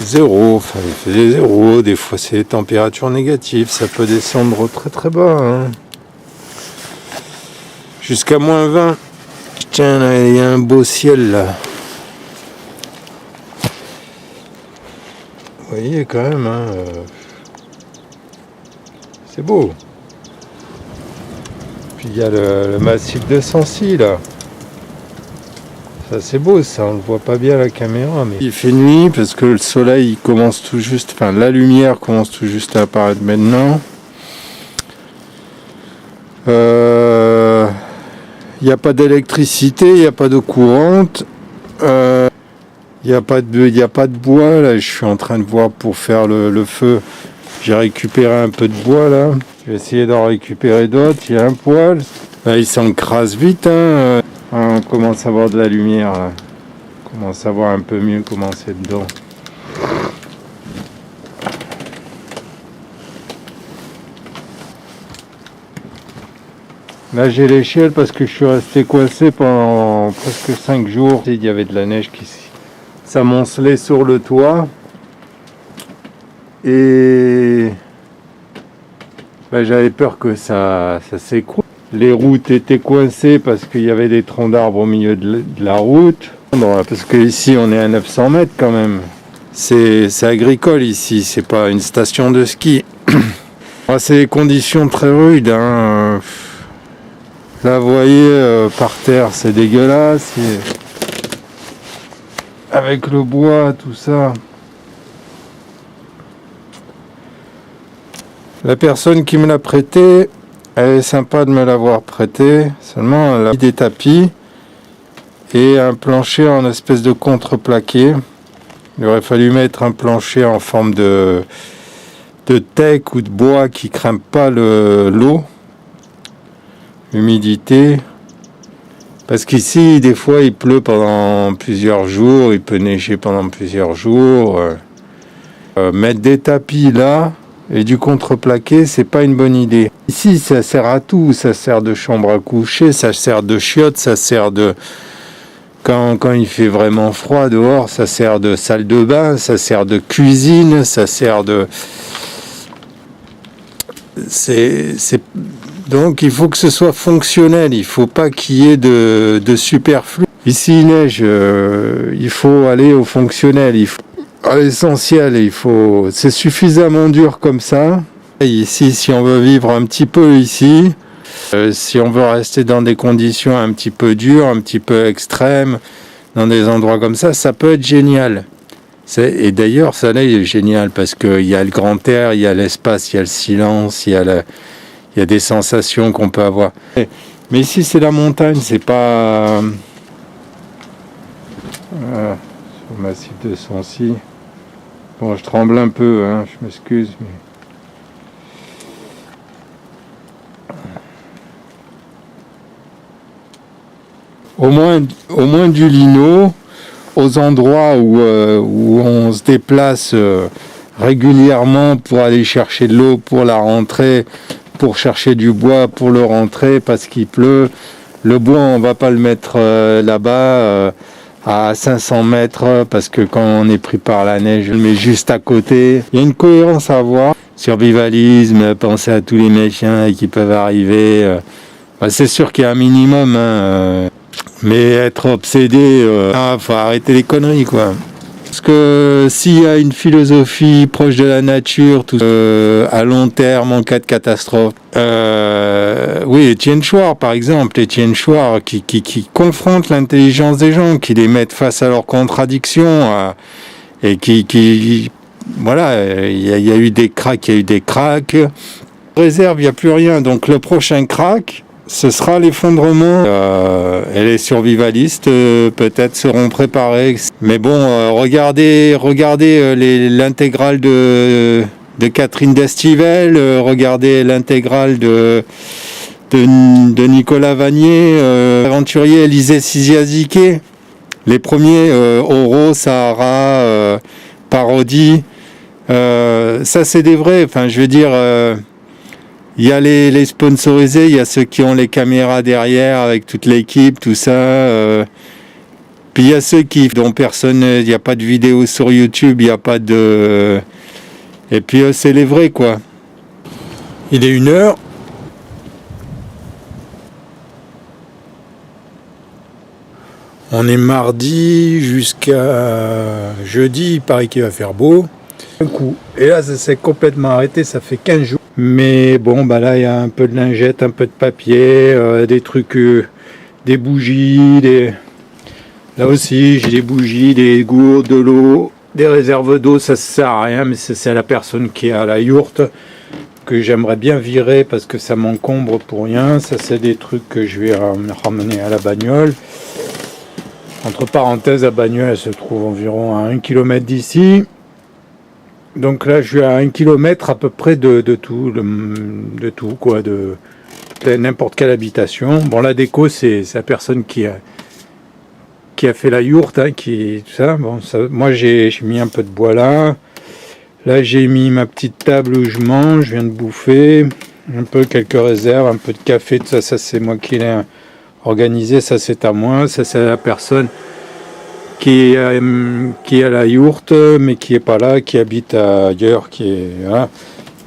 0, enfin il faisait 0, des fois c'est des températures négatives, ça peut descendre très très bas, hein. Jusqu'à moins 20. Tiens, là, il y a un beau ciel là. Vous voyez quand même, hein, c'est beau. Puis il y a le massif de Sancy là. Ça c'est beau, ça, on le voit pas bien à la caméra, mais il fait nuit parce que le soleil il commence tout juste, enfin la lumière commence tout juste à apparaître maintenant. Il n'y a pas d'électricité, il n'y a pas d'eau courante, il n'y a pas de bois, là je suis en train de voir pour faire le feu. J'ai récupéré un peu de bois là, je vais essayer d'en récupérer d'autres, il y a un poêle. Là il s'encrasse vite, hein. On commence à avoir de la lumière là. On commence à voir un peu mieux comment c'est dedans. Là j'ai l'échelle parce que je suis resté coincé pendant presque 5 jours. Il y avait de la neige qui s'amoncelait sur le toit. Et j'avais peur que ça s'écroule. Les routes étaient coincées parce qu'il y avait des troncs d'arbres au milieu de la route. Bon, parce que ici on est à 900 mètres quand même. C'est agricole ici, c'est pas une station de ski. C'est des conditions très rudes, hein. Là vous voyez par terre c'est dégueulasse. Avec le bois, tout ça. La personne qui me l'a prêté, elle est sympa de me l'avoir prêté, seulement elle a mis des tapis et un plancher en espèce de contreplaqué. Il aurait fallu mettre un plancher en forme de teck ou de bois qui craint pas l'eau, l'humidité. Parce qu'ici, des fois, il pleut pendant plusieurs jours, il peut neiger pendant plusieurs jours. Mettre des tapis là, et du contreplaqué, c'est pas une bonne idée. Ici, ça sert à tout. Ça sert de chambre à coucher, ça sert de chiottes, ça sert de... Quand il fait vraiment froid dehors, ça sert de salle de bain, ça sert de cuisine, ça sert de... Donc il faut que ce soit fonctionnel, il ne faut pas qu'il y ait de superflu. Ici, il neige, il faut aller au fonctionnel, il faut... À l'essentiel, c'est suffisamment dur comme ça. Et ici, si on veut vivre un petit peu ici, si on veut rester dans des conditions un petit peu dures, un petit peu extrêmes, dans des endroits comme ça peut être génial. Et d'ailleurs, ça là, il est génial parce qu'il y a le grand air, il y a l'espace, il y a le silence, il y a des sensations qu'on peut avoir. Mais ici, c'est la montagne, c'est pas... sur le massif de Sancy. Bon, je tremble un peu, hein, je m'excuse. Mais... Au moins du lino, aux endroits où on se déplace régulièrement pour aller chercher de l'eau, pour la rentrée, pour chercher du bois, pour le rentrer parce qu'il pleut. Le bois, on va pas le mettre là-bas. À 500 mètres, parce que quand on est pris par la neige, je le mets juste à côté. Il y a une cohérence à avoir. Survivalisme, penser à tous les méchants qui peuvent arriver. C'est sûr qu'il y a un minimum, hein, mais être obsédé, faut arrêter les conneries, quoi. Parce que s'il y a une philosophie proche de la nature, tout, à long terme, en cas de catastrophe, oui, Étienne Chouard, par exemple, Étienne Chouard, qui confronte l'intelligence des gens, qui les met face à leurs contradictions, et voilà, il y a eu des cracks, Réserve, il n'y a plus rien, donc le prochain crack, ce sera l'effondrement. Et les survivalistes peut-être seront préparés. Mais bon, regardez l'intégrale de Catherine Destivelle, regardez l'intégrale de Nicolas Vanier, aventurier Élisée Siziaziké. Les premiers, Oro, Sahara, Parodie. Ça, c'est des vrais. Enfin, je veux dire... Il y a les sponsorisés, il y a ceux qui ont les caméras derrière avec toute l'équipe, tout ça. Puis il y a ceux dont personne, il n'y a pas de vidéo sur YouTube, il n'y a pas de... Et puis c'est les vrais, quoi. Il est 1h. On est mardi jusqu'à jeudi, il paraît qu'il va faire beau. Un coup. Et là, ça s'est complètement arrêté, ça fait 15 jours. Mais bon, bah là, il y a un peu de lingettes, un peu de papier, des trucs, des bougies, là aussi, j'ai des bougies, des gourdes, de l'eau, des réserves d'eau, ça sert à rien, mais c'est à la personne qui est à la yourte que j'aimerais bien virer parce que ça m'encombre pour rien. Ça, c'est des trucs que je vais ramener à la bagnole. Entre parenthèses, la bagnole, elle se trouve environ à 1 km d'ici. Donc là, je suis à 1 km à peu près de tout, quoi, de n'importe quelle habitation. Bon, la déco, c'est la personne qui a fait la yourte, hein, tout ça. Bon, moi, j'ai mis un peu de bois là. Là, j'ai mis ma petite table où je mange, je viens de bouffer. Un peu quelques réserves, un peu de café, tout ça, c'est moi qui l'ai organisé, ça c'est à moi. Ça, c'est la personne qui est à la yourte, mais qui est pas là, qui habite ailleurs, voilà.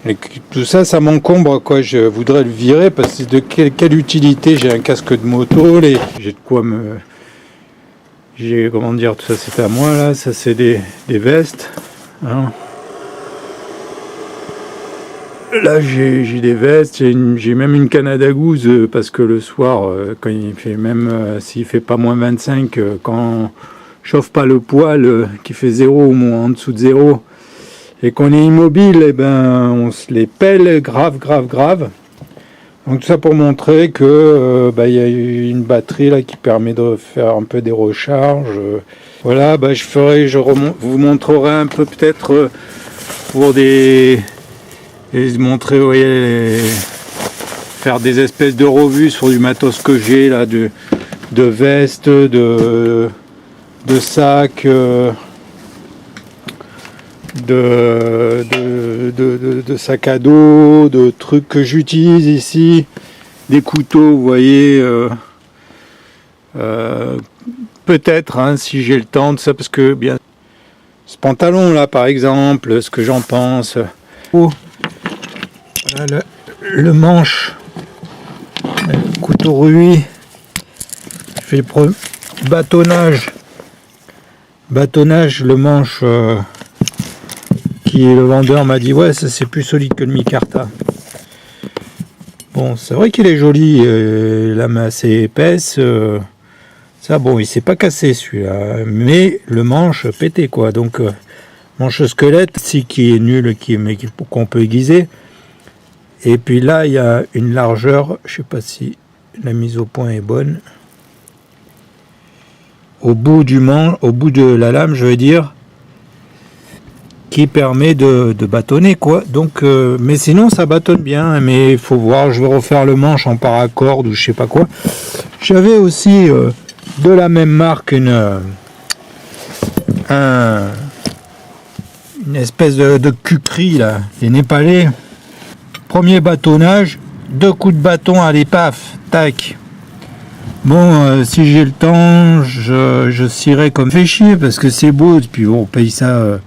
Et tout ça, ça m'encombre, quoi. Je voudrais le virer parce que de quelle utilité? J'ai un casque de moto, j'ai de quoi comment dire, tout ça c'est à moi là. Ça c'est des vestes. Hein. Là j'ai des vestes, j'ai même une Canada Goose parce que le soir, quand il fait s'il fait pas moins 25, quand chauffe pas le poêle qui fait 0 ou en dessous de 0 et qu'on est immobile, et ben on se les pèle grave. Donc tout ça pour montrer que y a une batterie là qui permet de faire un peu des recharges. Voilà, vous montrerai un peu peut-être pour montrer, vous voyez, faire des espèces de revues sur du matos que j'ai là, de vestes, de sacs, de sacs à dos, de trucs que j'utilise ici, des couteaux, vous voyez, peut-être, hein, si j'ai le temps de ça, parce que bien, ce pantalon là par exemple, ce que j'en pense. Voilà le manche, le couteau Rui, je fais bâtonnage, le manche le vendeur m'a dit ouais, ça c'est plus solide que le micarta. Bon, c'est vrai qu'il est joli, la main assez épaisse, ça bon, il s'est pas cassé celui-là, mais le manche pété quoi, donc manche squelette, si qui est nul, mais qu'on peut aiguiser. Et puis là, il y a une largeur, je sais pas si la mise au point est bonne, au bout de la lame, je veux dire, qui permet de bâtonner, quoi. Donc, mais sinon, ça bâtonne bien, mais il faut voir, je vais refaire le manche en paracorde ou je sais pas quoi. J'avais aussi de la même marque une espèce de cucri, là, les Népalais. Premier bâtonnage, 2 coups de bâton, allez paf, tac. Bon, si j'ai le temps, je scierai comme fait chier parce que c'est beau. Puis bon, on paye ça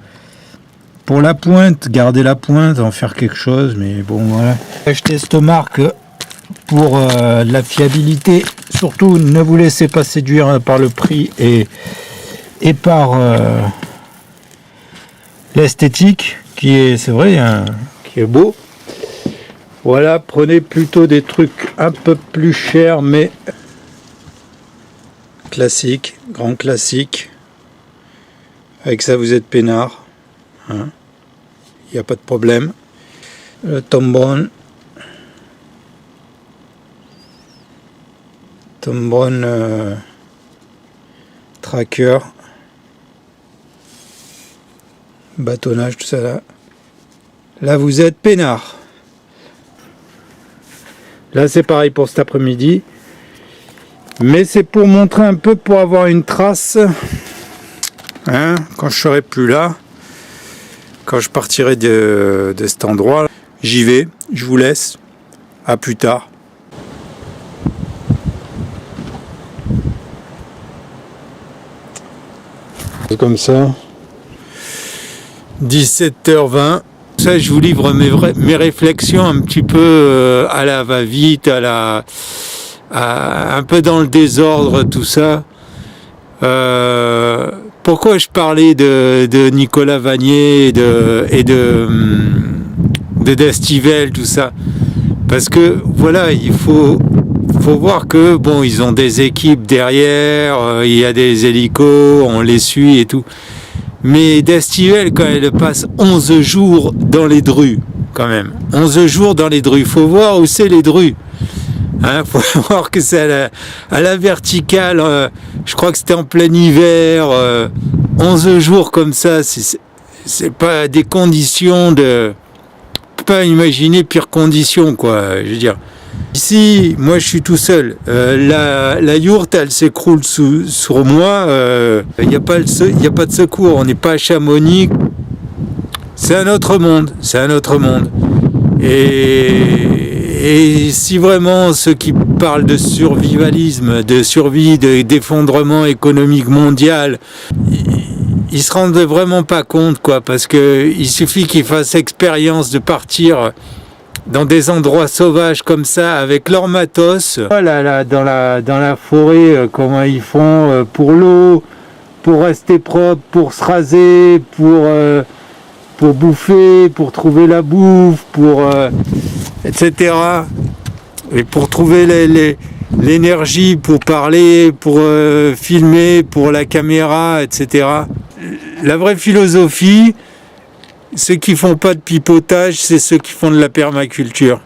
pour la pointe, garder la pointe, en faire quelque chose. Mais bon, voilà. Je teste marque pour la fiabilité. Surtout, ne vous laissez pas séduire par le prix et par l'esthétique qui est, c'est vrai, qui est beau. Voilà, prenez plutôt des trucs un peu plus chers, mais classique, grand classique. Avec ça, vous êtes peinard. Hein, il n'y a pas de problème. Le Tom Brown. Tracker. Bâtonnage, tout ça là. Là, vous êtes peinard. Là, c'est pareil pour cet après-midi. Mais c'est pour montrer un peu, pour avoir une trace. Hein, quand je serai plus là, quand je partirai de cet endroit, j'y vais, je vous laisse. À plus tard. Comme ça. 17h20. Ça, je vous livre mes réflexions un petit peu à la va-vite, un peu dans le désordre, tout ça. Pourquoi je parlais de Nicolas Vanier et de d'Estivelle, tout ça? Parce que voilà, il faut voir que bon, ils ont des équipes derrière, il y a des hélicos, on les suit et tout. Mais d'Estivelle, quand elle passe 11 jours dans les drues, quand même. 11 jours dans les drues. Il faut voir où c'est les drues. Hein, faut voir que c'est à la verticale. Je crois que c'était en plein hiver. 11 jours comme ça, c'est pas des conditions de... On peut pas imaginer pire conditions, quoi. Je veux dire. Ici, moi je suis tout seul. La yourte, elle s'écroule sur moi. Il n'y a pas de secours. On n'est pas à Chamonix. C'est un autre monde. C'est un autre monde. Et si vraiment ceux qui parlent de survivalisme, de survie, d'effondrement économique mondial, ils se rendent vraiment pas compte, quoi, parce que il suffit qu'ils fassent expérience de partir dans des endroits sauvages comme ça, avec leur matos. Voilà, là, dans la forêt, comment ils font pour l'eau, pour rester propre, pour se raser, pour bouffer, pour trouver la bouffe, etc. Et pour trouver l'énergie, pour parler, pour filmer, pour la caméra, etc. La vraie philosophie, ceux qui font pas de pipotage, c'est ceux qui font de la permaculture.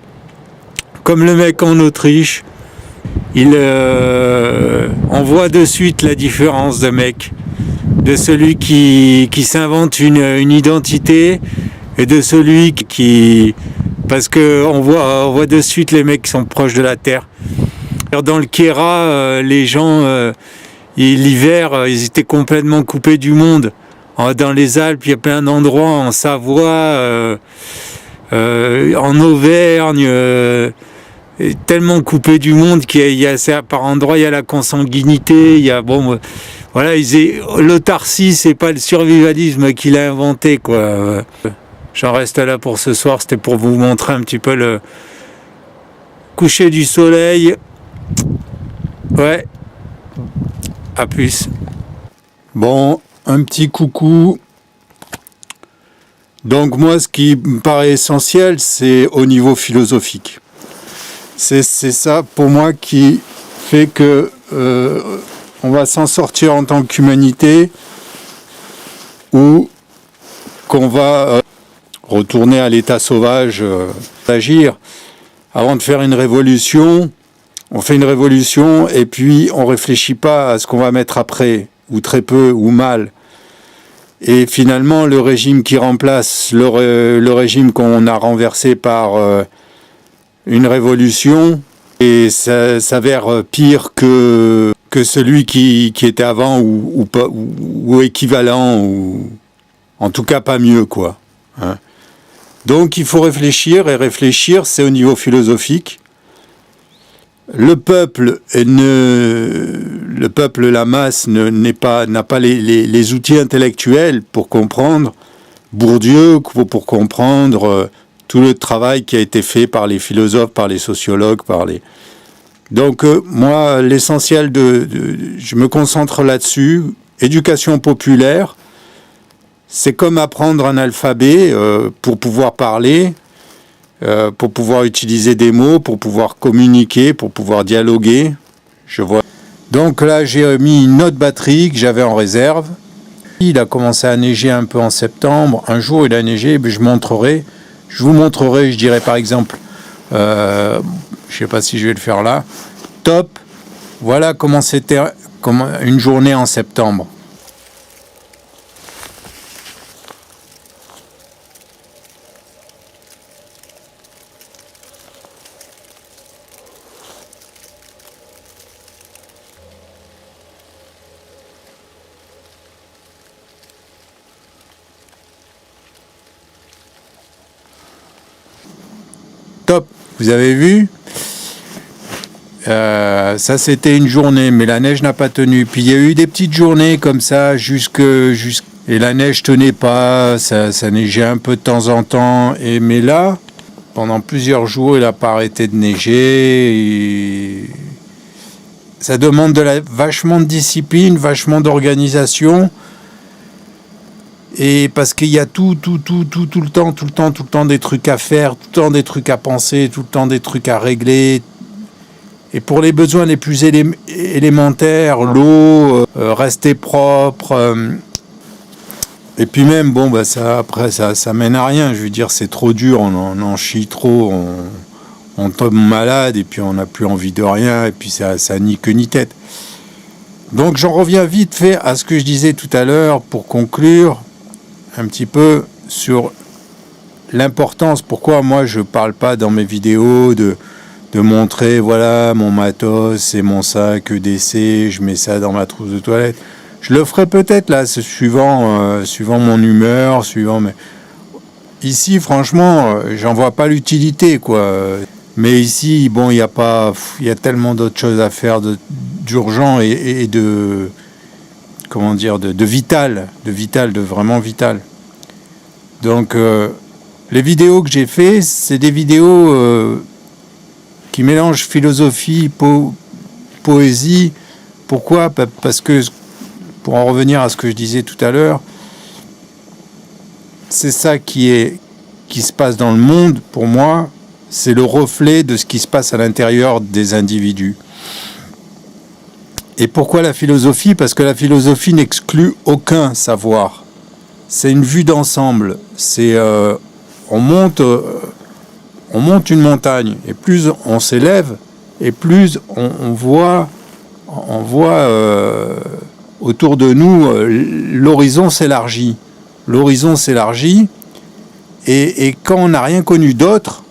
Comme le mec en Autriche, on voit de suite la différence de mec, de celui qui s'invente une identité et de celui qui... Parce qu'on voit de suite les mecs qui sont proches de la terre. Dans le Kéra, les gens, l'hiver, ils étaient complètement coupés du monde. Dans les Alpes, il y a plein d'endroits, en Savoie, en Auvergne, tellement coupés du monde qu'il y a par endroits, il y a la consanguinité, il y a voilà, l'autarcie, c'est pas le survivalisme qu'il a inventé, quoi. J'en reste là pour ce soir, c'était pour vous montrer un petit peu le coucher du soleil. Ouais, à plus. Bon, un petit coucou. Donc moi, ce qui me paraît essentiel, c'est au niveau philosophique. C'est ça, pour moi, qui fait que on va s'en sortir en tant qu'humanité, ou qu'on va retourner à l'état sauvage, agir. Avant de faire une révolution, on fait une révolution et puis on réfléchit pas à ce qu'on va mettre après, ou très peu, ou mal. Et finalement, le régime qui remplace le régime qu'on a renversé par une révolution, et ça s'avère pire que celui qui était avant, ou équivalent, ou en tout cas pas mieux, quoi. Hein. Donc il faut réfléchir, et réfléchir, c'est au niveau philosophique. Le peuple, la masse, n'a pas les outils intellectuels pour comprendre Bourdieu, pour comprendre tout le travail qui a été fait par les philosophes, par les sociologues, Donc moi, l'essentiel je me concentre là-dessus. Éducation populaire, c'est comme apprendre un alphabet pour pouvoir parler, pour pouvoir utiliser des mots, pour pouvoir communiquer, pour pouvoir dialoguer. Je vois. Donc là, j'ai mis une autre batterie que j'avais en réserve. Il a commencé à neiger un peu en septembre. Un jour, il a neigé, je vous montrerai, je dirais par exemple, je ne sais pas si je vais le faire là. Top. Voilà comment c'était une journée en septembre. Top, vous avez vu? Ça, c'était une journée, mais la neige n'a pas tenu. Puis il y a eu des petites journées comme ça, et la neige tenait pas, ça neigeait un peu de temps en temps. Mais là, pendant plusieurs jours, il n'a pas arrêté de neiger. Ça demande vachement de discipline, vachement d'organisation. Et parce qu'il y a tout le temps des trucs à faire, tout le temps des trucs à penser, tout le temps des trucs à régler. Et pour les besoins les plus élémentaires, l'eau, rester propre. Et puis même, après, ça mène à rien. Je veux dire, c'est trop dur, on en chie trop, on tombe malade et puis on n'a plus envie de rien. Et puis ça ni queue ni tête. Donc j'en reviens vite fait à ce que je disais tout à l'heure pour conclure un petit peu sur l'importance. Pourquoi moi je parle pas dans mes vidéos de montrer, voilà, mon matos, c'est mon sac EDC, je mets ça dans ma trousse de toilette. Je le ferai peut-être là, suivant mon humeur, mais ici, franchement, j'en vois pas l'utilité, quoi. Mais ici, bon, il y a tellement d'autres choses à faire d'urgent et de, comment dire, de vital, de vraiment vital. Donc, les vidéos que j'ai fait, c'est des vidéos qui mélangent philosophie, poésie. Pourquoi ? Parce que, pour en revenir à ce que je disais tout à l'heure, c'est ça qui se passe dans le monde, pour moi, c'est le reflet de ce qui se passe à l'intérieur des individus. Et pourquoi la philosophie ? Parce que la philosophie n'exclut aucun savoir. C'est une vue d'ensemble. On monte une montagne, et plus on s'élève, et plus on voit autour de nous, l'horizon s'élargit. L'horizon s'élargit, et quand on n'a rien connu d'autre,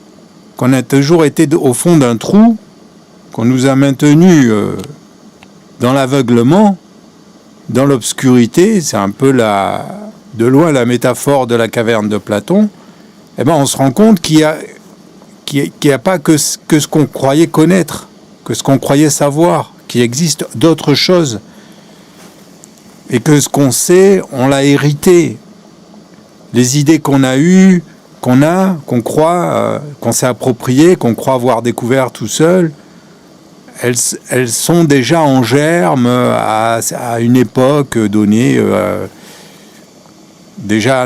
qu'on a toujours été au fond d'un trou, qu'on nous a maintenus dans l'aveuglement, dans l'obscurité, c'est un peu de loin la métaphore de la caverne de Platon, on se rend compte qu'il n'y a pas que ce qu'on croyait connaître, que ce qu'on croyait savoir, qu'il existe d'autres choses. Et que ce qu'on sait, on l'a hérité. Les idées qu'on a eues, qu'on croit, qu'on s'est appropriées, qu'on croit avoir découvert tout seul, elles sont déjà en germe à une époque donnée, déjà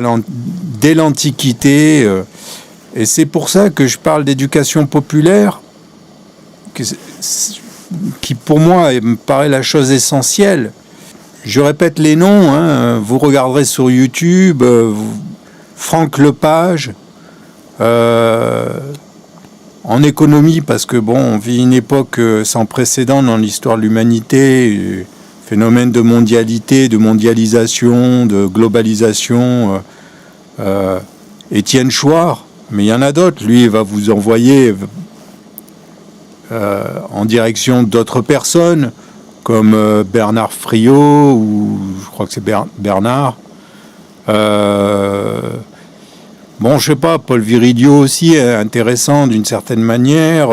dès l'Antiquité. Et c'est pour ça que je parle d'éducation populaire, qui pour moi me paraît la chose essentielle. Je répète les noms, vous regarderez sur YouTube, Franck Lepage, en économie, parce que on vit une époque sans précédent dans l'histoire de l'humanité, phénomène de mondialité, de mondialisation, de globalisation. Étienne Chouard, mais il y en a d'autres, lui il va vous envoyer en direction d'autres personnes, comme Bernard Friot, ou je crois que c'est Bernard. Je sais pas, Paul Viridio aussi est intéressant d'une certaine manière.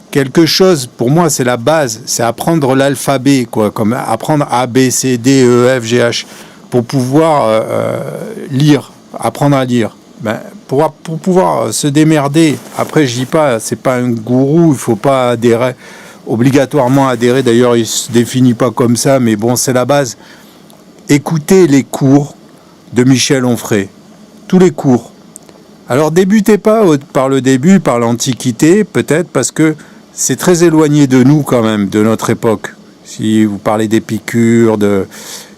Quelque chose, pour moi, c'est la base, c'est apprendre l'alphabet, quoi, comme apprendre A, B, C, D, E, F, G, H, pour pouvoir lire, apprendre à lire. Pour pouvoir se démerder. Après, je dis pas, c'est pas un gourou, il faut pas obligatoirement adhérer. D'ailleurs, il se définit pas comme ça, mais c'est la base. Écoutez les cours de Michel Onfray, tous les cours. Alors, débutez pas par le début, par l'Antiquité, peut-être, parce que c'est très éloigné de nous quand même, de notre époque. Si vous parlez d'Épicure, de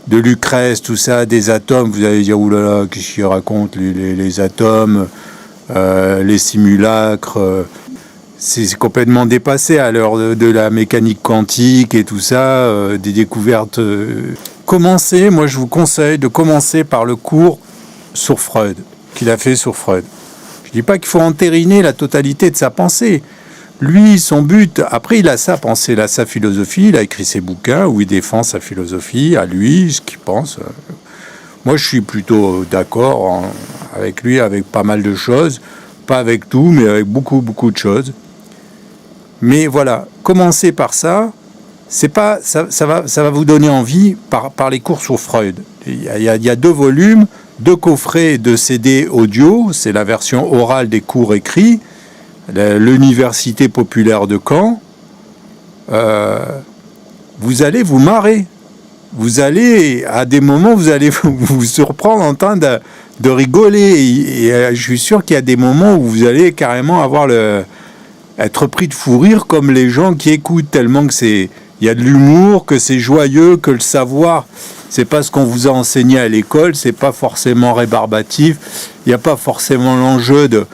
Lucrèce, tout ça, des atomes, vous allez dire, oulala, qu'est-ce qu'il raconte, les atomes, les simulacres, c'est complètement dépassé à l'heure de la mécanique quantique et tout ça, des découvertes. Moi je vous conseille de commencer par le cours sur Freud, qu'il a fait sur Freud. Je dis pas qu'il faut entériner la totalité de sa pensée. Lui, son but, après il a sa pensée, il a sa philosophie, il a écrit ses bouquins où il défend sa philosophie, à lui, ce qu'il pense. Moi je suis plutôt d'accord avec lui, avec pas mal de choses, pas avec tout, mais avec beaucoup de choses. Mais voilà, commencez par ça. C'est pas, ça va vous donner envie par les cours sur Freud. Il y a 2 volumes, 2 coffrets de CD audio. C'est la version orale des cours écrits. L'Université populaire de Caen. Vous allez vous marrer. Vous allez, à des moments, vous allez vous surprendre en train de rigoler. Et je suis sûr qu'il y a des moments où vous allez carrément être pris de fou rire comme les gens qui écoutent, tellement que il y a de l'humour, que c'est joyeux, que le savoir, c'est pas ce qu'on vous a enseigné à l'école, c'est pas forcément rébarbatif. Il n'y a pas forcément l'enjeu de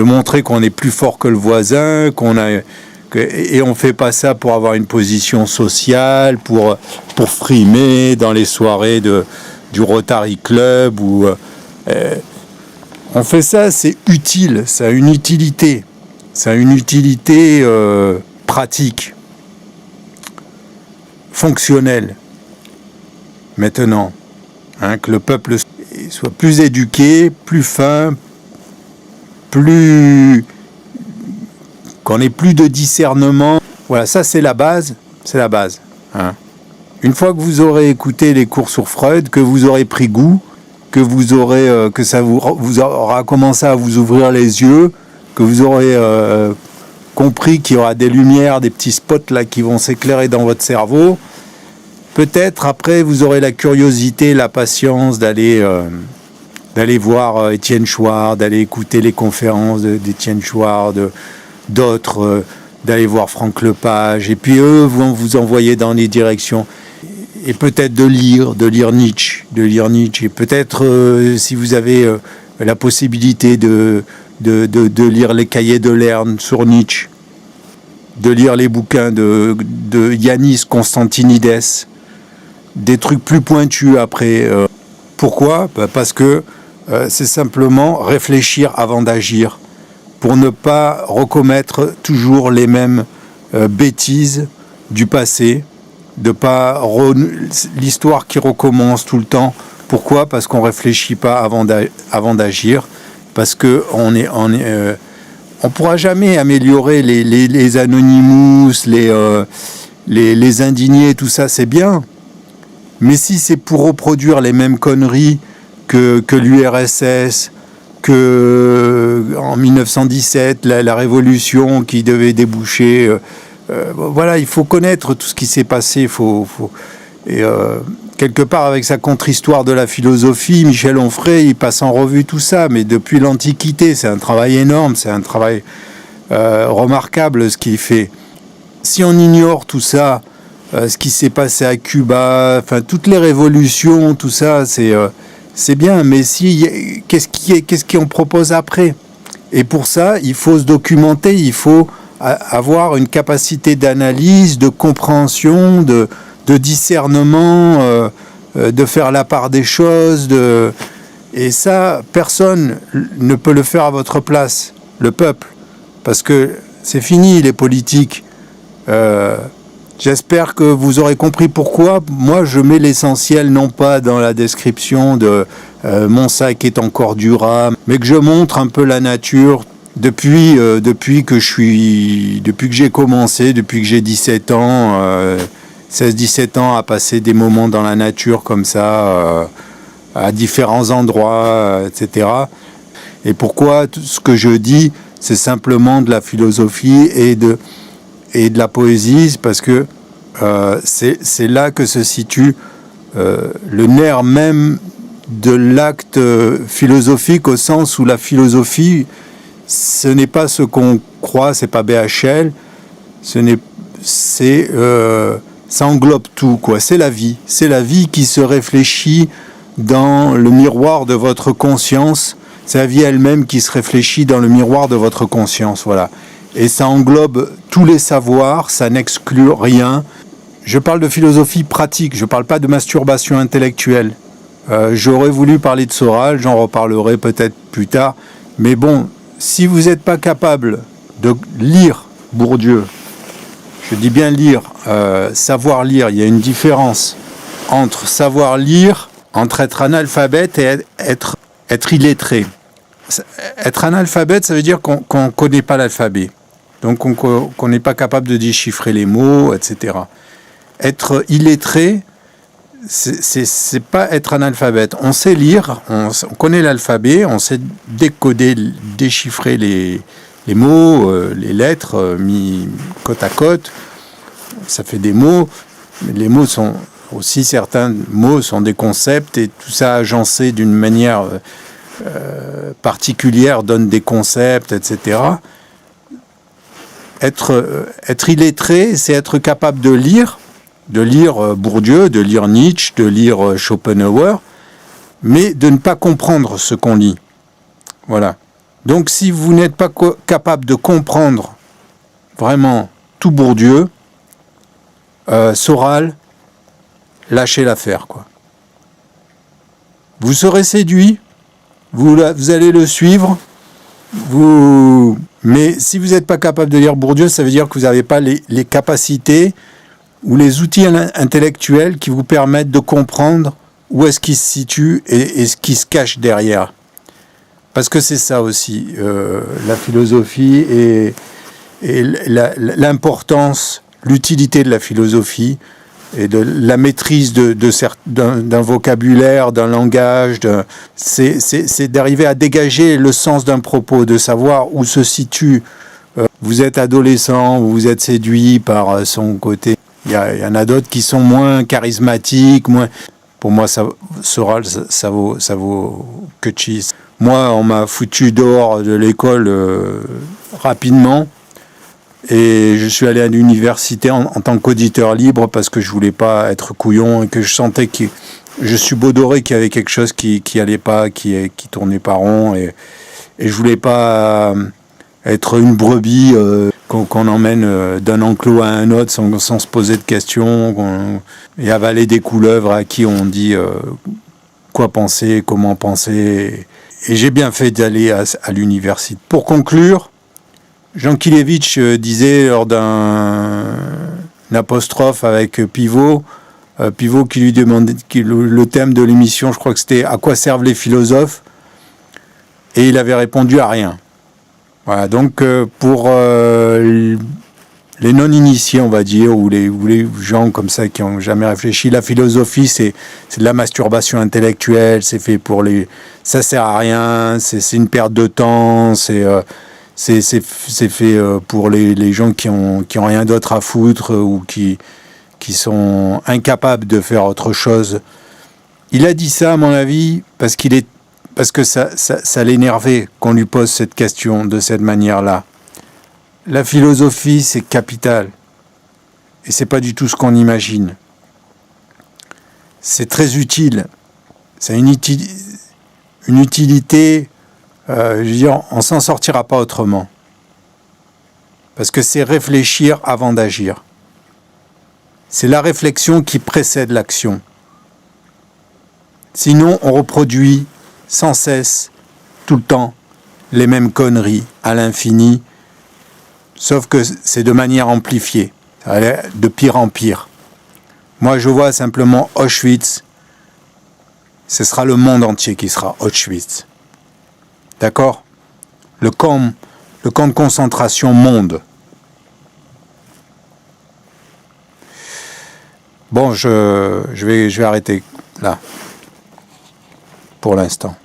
montrer qu'on est plus fort que le voisin, et on fait pas ça pour avoir une position sociale, pour frimer dans les soirées du Rotary Club. On fait ça, c'est utile, ça a une utilité. Ça a une utilité pratique, fonctionnelle. Maintenant, que le peuple soit plus éduqué, plus fin, qu'on ait plus de discernement. Voilà, ça c'est la base. C'est la base. Une fois que vous aurez écouté les cours sur Freud, que vous aurez pris goût, que ça vous aura commencé à vous ouvrir les yeux, que vous aurez compris qu'il y aura des lumières, des petits spots là qui vont s'éclairer dans votre cerveau, peut-être après vous aurez la curiosité, la patience d'aller voir Étienne Chouard, d'aller écouter les conférences d'Étienne Chouard, d'autres, d'aller voir Franck Lepage, et puis eux vont vous envoyer dans les directions. Et peut-être de lire Nietzsche, et peut-être si vous avez la possibilité de lire les cahiers de Lerne sur Nietzsche, de lire les bouquins de Yanis Constantinides, des trucs plus pointus après. Pourquoi ? Parce que c'est simplement réfléchir avant d'agir, pour ne pas recommettre toujours les mêmes bêtises du passé, de pas l'histoire qui recommence tout le temps. Pourquoi ? Parce qu'on réfléchit pas avant d'agir, parce que on pourra jamais améliorer les Anonymous, les indignés, tout ça, c'est bien. Mais si c'est pour reproduire les mêmes conneries que l'URSS, que en 1917, la révolution qui devait déboucher, voilà, il faut connaître tout ce qui s'est passé. Quelque part, avec sa contre-histoire de la philosophie, Michel Onfray, il passe en revue tout ça, mais depuis l'Antiquité, c'est un travail énorme, c'est un travail remarquable ce qu'il fait. Si on ignore tout ça, ce qui s'est passé à Cuba, enfin toutes les révolutions, tout ça, c'est bien, mais qu'est-ce qu'on propose après ? Et pour ça, il faut se documenter, il faut avoir une capacité d'analyse, de compréhension, de discernement, de faire la part des choses, et ça, personne ne peut le faire à votre place, le peuple, parce que c'est fini les politiques. J'espère que vous aurez compris pourquoi moi je mets l'essentiel non pas dans la description de mon sac est encore durable, mais que je montre un peu la nature depuis que j'ai commencé, depuis que j'ai 17 ans, 16-17 ans à passer des moments dans la nature comme ça, à différents endroits, etc. Et pourquoi tout ce que je dis, c'est simplement de la philosophie et de la poésie, parce que c'est là que se situe le nerf même de l'acte philosophique, au sens où la philosophie, ce n'est pas ce qu'on croit, c'est pas BHL, ça englobe tout, quoi. C'est la vie qui se réfléchit dans le miroir de votre conscience, c'est la vie elle-même qui se réfléchit dans le miroir de votre conscience, voilà. Et ça englobe tous les savoirs, ça n'exclut rien. Je parle de philosophie pratique, je ne parle pas de masturbation intellectuelle. J'aurais voulu parler de Soral, j'en reparlerai peut-être plus tard. Mais bon, si vous n'êtes pas capable de lire Bourdieu, je dis bien lire, savoir lire, il y a une différence entre savoir lire, entre être analphabète et être illettré. Être analphabète, ça veut dire qu'on ne connaît pas l'alphabet. Donc qu'on n'est pas capable de déchiffrer les mots, etc. Être illettré, c'est pas être analphabète. On sait lire, on connaît l'alphabet, on sait décoder, déchiffrer les mots, les lettres mis côte à côte. Ça fait des mots. Les mots sont aussi, certains mots sont des concepts et tout ça agencé d'une manière particulière donne des concepts, etc. Être illettré, c'est être capable de lire Bourdieu, de lire Nietzsche, de lire Schopenhauer, mais de ne pas comprendre ce qu'on lit. Voilà. Donc si vous n'êtes pas capable de comprendre vraiment tout Bourdieu, Soral, lâchez l'affaire, quoi. Vous serez séduit, vous allez le suivre, mais si vous n'êtes pas capable de lire Bourdieu, ça veut dire que vous n'avez pas les capacités ou les outils intellectuels qui vous permettent de comprendre où est-ce qu'il se situe et ce qui se cache derrière. Parce que c'est ça aussi, la philosophie et l'importance, l'utilité de la philosophie et de la maîtrise d'un vocabulaire, d'un langage, c'est d'arriver à dégager le sens d'un propos, de savoir où se situe. Vous êtes adolescent, vous êtes séduit par son côté. Il y en a d'autres qui sont moins charismatiques, moins... Pour moi, Soral, ça vaut que cheese. Moi, on m'a foutu dehors de l'école rapidement. Et je suis allé à l'université en tant qu'auditeur libre parce que je voulais pas être couillon et que je sentais que je subodorais qu'il y avait quelque chose qui allait pas, qui tournait pas rond et je voulais pas être une brebis qu'on emmène d'un enclos à un autre sans se poser de questions et avaler des couleuvres à qui on dit quoi penser, comment penser. Et j'ai bien fait d'aller à l'université. Pour conclure, Jean Kilevitch disait lors d'un apostrophe avec Pivot qui lui demandait le thème de l'émission, je crois que c'était « À quoi servent les philosophes ?» et il avait répondu « À rien ». Voilà, donc pour les non-initiés, on va dire, ou les gens comme ça qui n'ont jamais réfléchi, la philosophie, c'est de la masturbation intellectuelle, c'est fait pour les... Ça sert à rien, c'est une perte de temps, c'est fait pour les gens qui ont rien d'autre à foutre ou qui sont incapables de faire autre chose. Il a dit ça, à mon avis, parce que ça l'énervait qu'on lui pose cette question de cette manière-là. La philosophie, c'est capital. Et c'est pas du tout ce qu'on imagine. C'est très utile. C'est une utilité... je veux dire, on s'en sortira pas autrement. Parce que c'est réfléchir avant d'agir. C'est la réflexion qui précède l'action. Sinon, on reproduit sans cesse, tout le temps, les mêmes conneries à l'infini, sauf que c'est de manière amplifiée, de pire en pire. Moi, je vois simplement Auschwitz. Ce sera le monde entier qui sera Auschwitz. D'accord ? Le camp de concentration monde. Bon, je vais arrêter là, pour l'instant.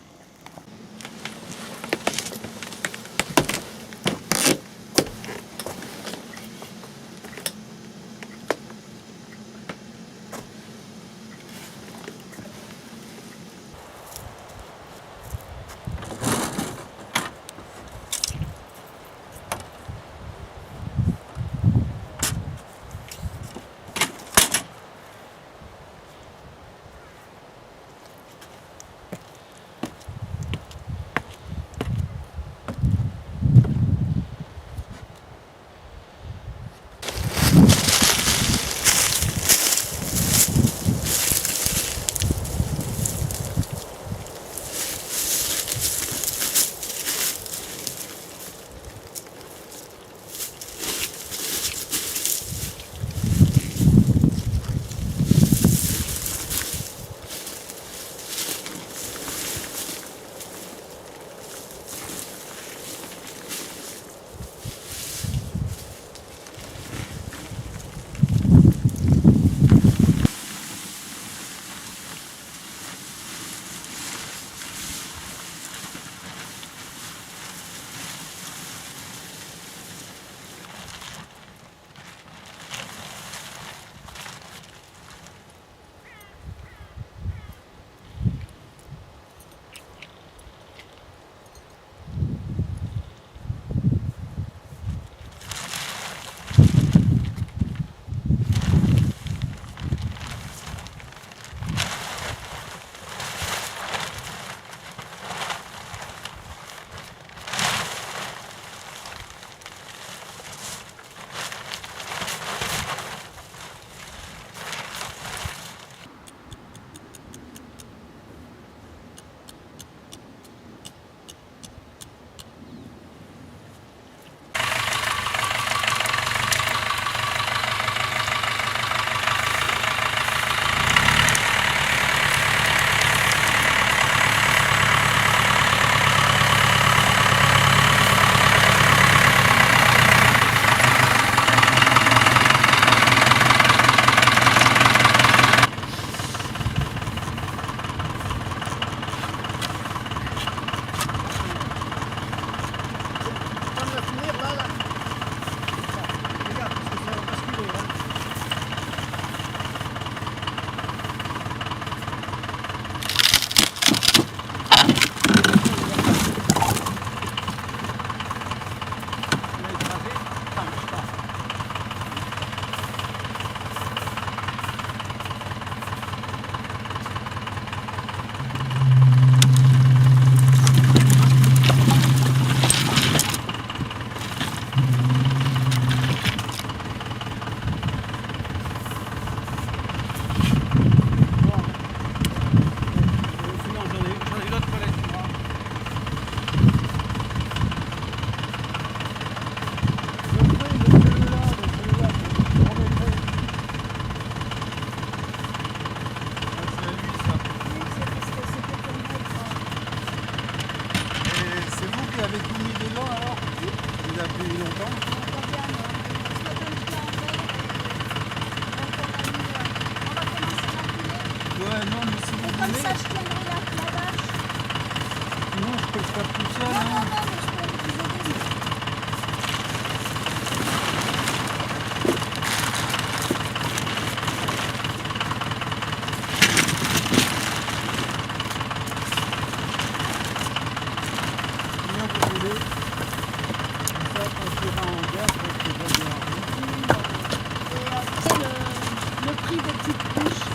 Le prix des petites bûches,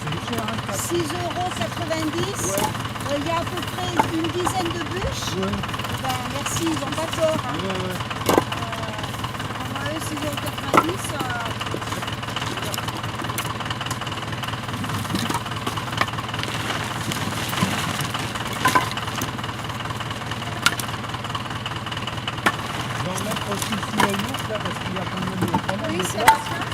6,90 €. Il y a à peu près une dizaine de bûches. Ben, merci, ils n'ont pas tort. Hein. Eux, 6,90 €. Aussi sous la loupe, là, parce qu'il y a quand même pas mal Oui, de c'est place. la fin.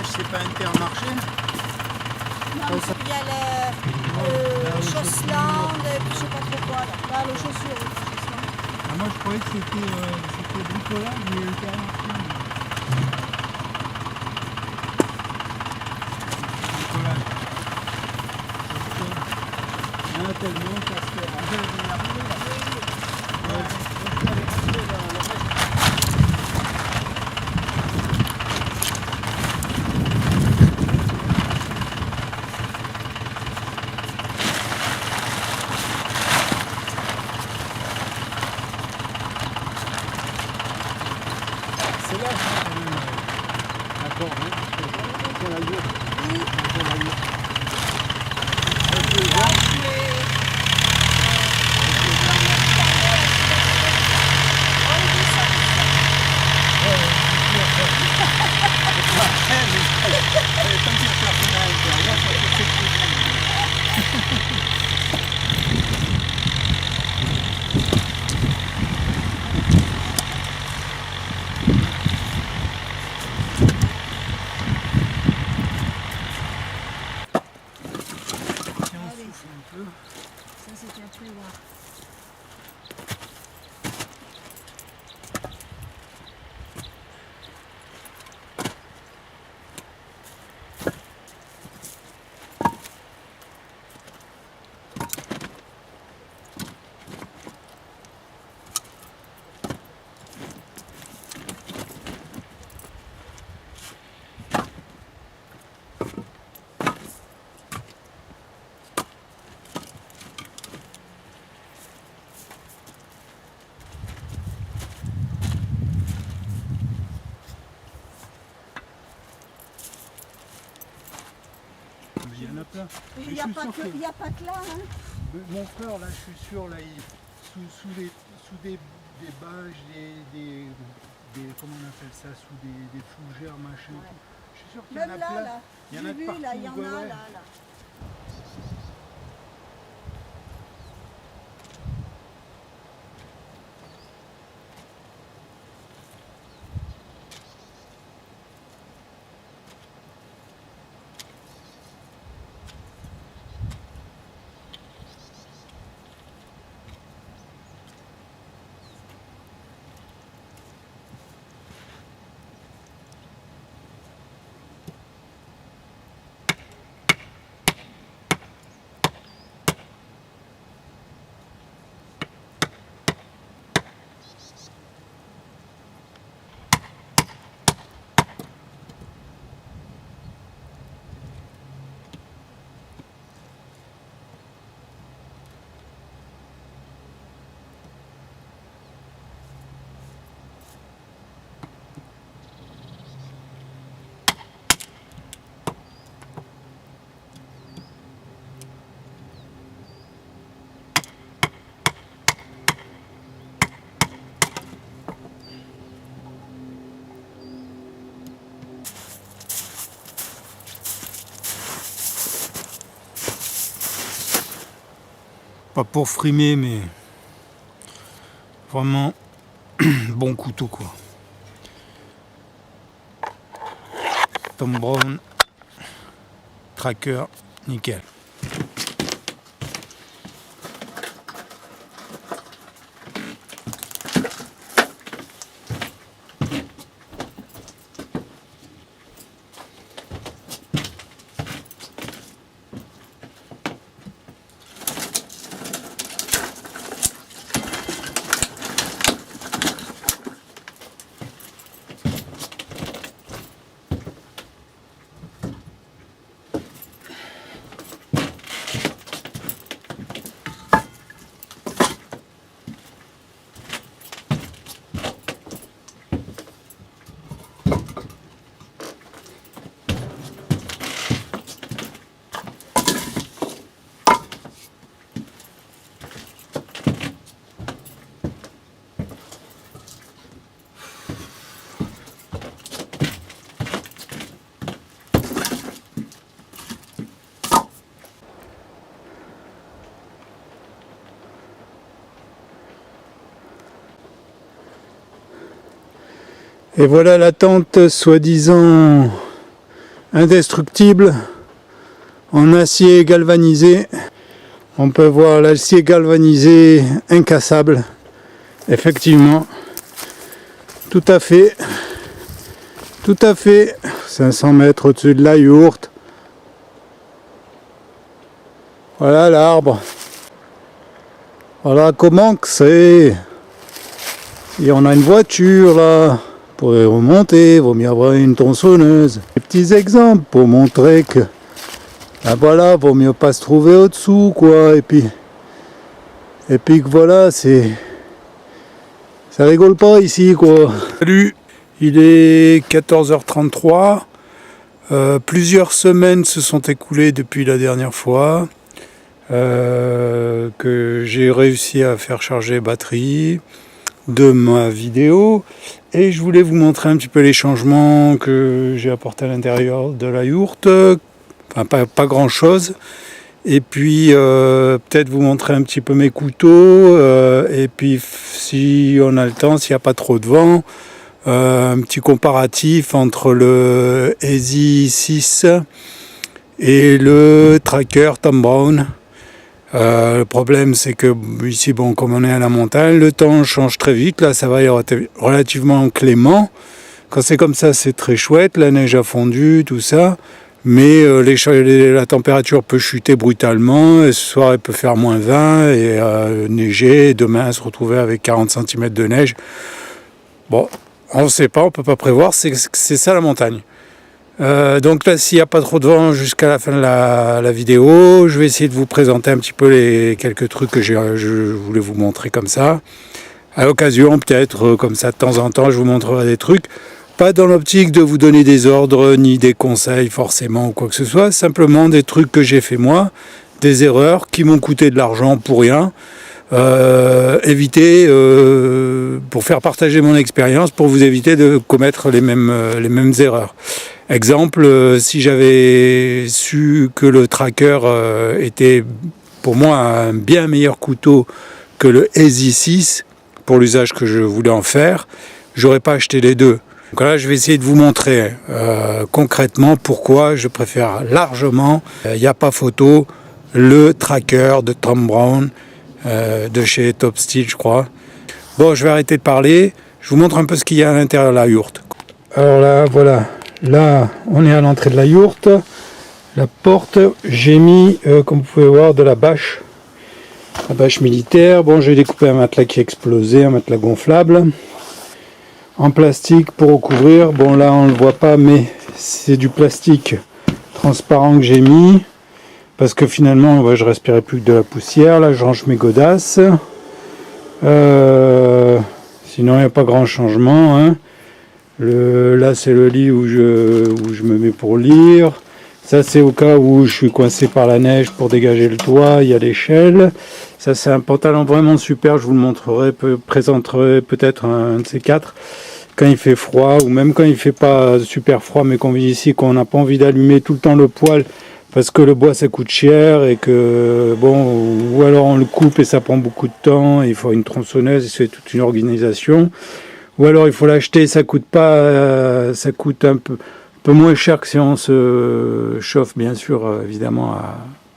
C'est pas Intermarché. Non, il y a le Chosland, et puis je sais pas trop quoi. Là. Bah, les chaussures, oui, Chosland. Ah, moi je croyais que c'était bricolage mais Intermarché. Bricolage. Il y en a tellement parce que en fait, on est arrivé là. Ouais. C'est là, d'accord, hein, sur la gueule. Oui. Sur la gueule. Ça, c'était à prévoir. Il y en a plein. Il n'y a, pas que là. Hein. Mon frère, là, je suis sûr, là, sous des bâches, comment on appelle ça, sous des fougères, machin. Ouais. Je suis sûr qu'il y en a Même plein. là. Il y en J'ai a de vu, partout. là, il y en ouais, a ouais. là. Pas pour frimer, mais vraiment bon couteau quoi. Thom Browne Tracker, nickel. Et voilà la tente soi-disant indestructible en acier galvanisé. On peut voir l'acier galvanisé incassable. Effectivement, tout à fait. 500 mètres au-dessus de la yourte. Voilà l'arbre. Voilà comment que c'est. Et on a une voiture là. Pour remonter, il vaut mieux avoir une tronçonneuse. Des petits exemples pour montrer que ben voilà, vaut mieux pas se trouver au-dessous quoi. Et puis que voilà, ça rigole pas ici quoi. Salut, il est 14h33. Plusieurs semaines se sont écoulées depuis la dernière fois que j'ai réussi à faire charger batterie de ma vidéo. Et je voulais vous montrer un petit peu les changements que j'ai apportés à l'intérieur de la yourte. Enfin, pas grand chose. Et puis, peut-être vous montrer un petit peu mes couteaux. Et puis, si on a le temps, s'il n'y a pas trop de vent, un petit comparatif entre le Easy 6 et le Tracker Thom Browne. Le problème c'est que ici, bon, comme on est à la montagne, le temps change très vite. Là ça va être relativement clément. Quand c'est comme ça c'est très chouette, la neige a fondu, tout ça. Mais la température peut chuter brutalement. Et ce soir elle peut faire moins 20 et neiger. Et demain se retrouver avec 40 cm de neige. Bon, on ne sait pas, on ne peut pas prévoir, c'est ça la montagne. Donc là, s'il n'y a pas trop de vent jusqu'à la fin de la vidéo, je vais essayer de vous présenter un petit peu les quelques trucs que je voulais vous montrer comme ça. À l'occasion, peut-être, comme ça, de temps en temps, je vous montrerai des trucs. Pas dans l'optique de vous donner des ordres, ni des conseils forcément, ou quoi que ce soit. Simplement des trucs que j'ai fait moi, des erreurs qui m'ont coûté de l'argent pour rien. Pour faire partager mon expérience, pour vous éviter de commettre les mêmes erreurs. Exemple, si j'avais su que le Tracker était pour moi un bien meilleur couteau que le Easy 6 pour l'usage que je voulais en faire, j'aurais pas acheté les deux. Donc là, je vais essayer de vous montrer concrètement pourquoi je préfère largement, il n'y a pas photo, le Tracker de Thom Browne de chez Top Steel, je crois. Bon, je vais arrêter de parler. Je vous montre un peu ce qu'il y a à l'intérieur de la yourte. Alors là, voilà. Là, on est à l'entrée de la yourte. La porte, j'ai mis, comme vous pouvez voir, de la bâche. La bâche militaire. Bon, j'ai découpé un matelas qui explosait, un matelas gonflable. En plastique pour recouvrir. Bon, là, on ne le voit pas, mais c'est du plastique transparent que j'ai mis. Parce que finalement, je respirais plus que de la poussière. Là, je range mes godasses. Sinon, il n'y a pas grand changement. Hein. Là, c'est le lit où je me mets pour lire. Ça, c'est au cas où je suis coincé par la neige pour dégager le toit. Il y a l'échelle. Ça, c'est un pantalon vraiment super. Je vous le montrerai, présenterai peut-être un de ces quatre. Quand il fait froid, ou même quand il fait pas super froid, mais qu'on vit ici, qu'on n'a pas envie d'allumer tout le temps le poêle, parce que le bois ça coûte cher et que bon, ou alors on le coupe et ça prend beaucoup de temps, il faut une tronçonneuse, c'est toute une organisation, ou alors il faut l'acheter, ça coûte pas, ça coûte un peu moins cher que si on se chauffe bien sûr évidemment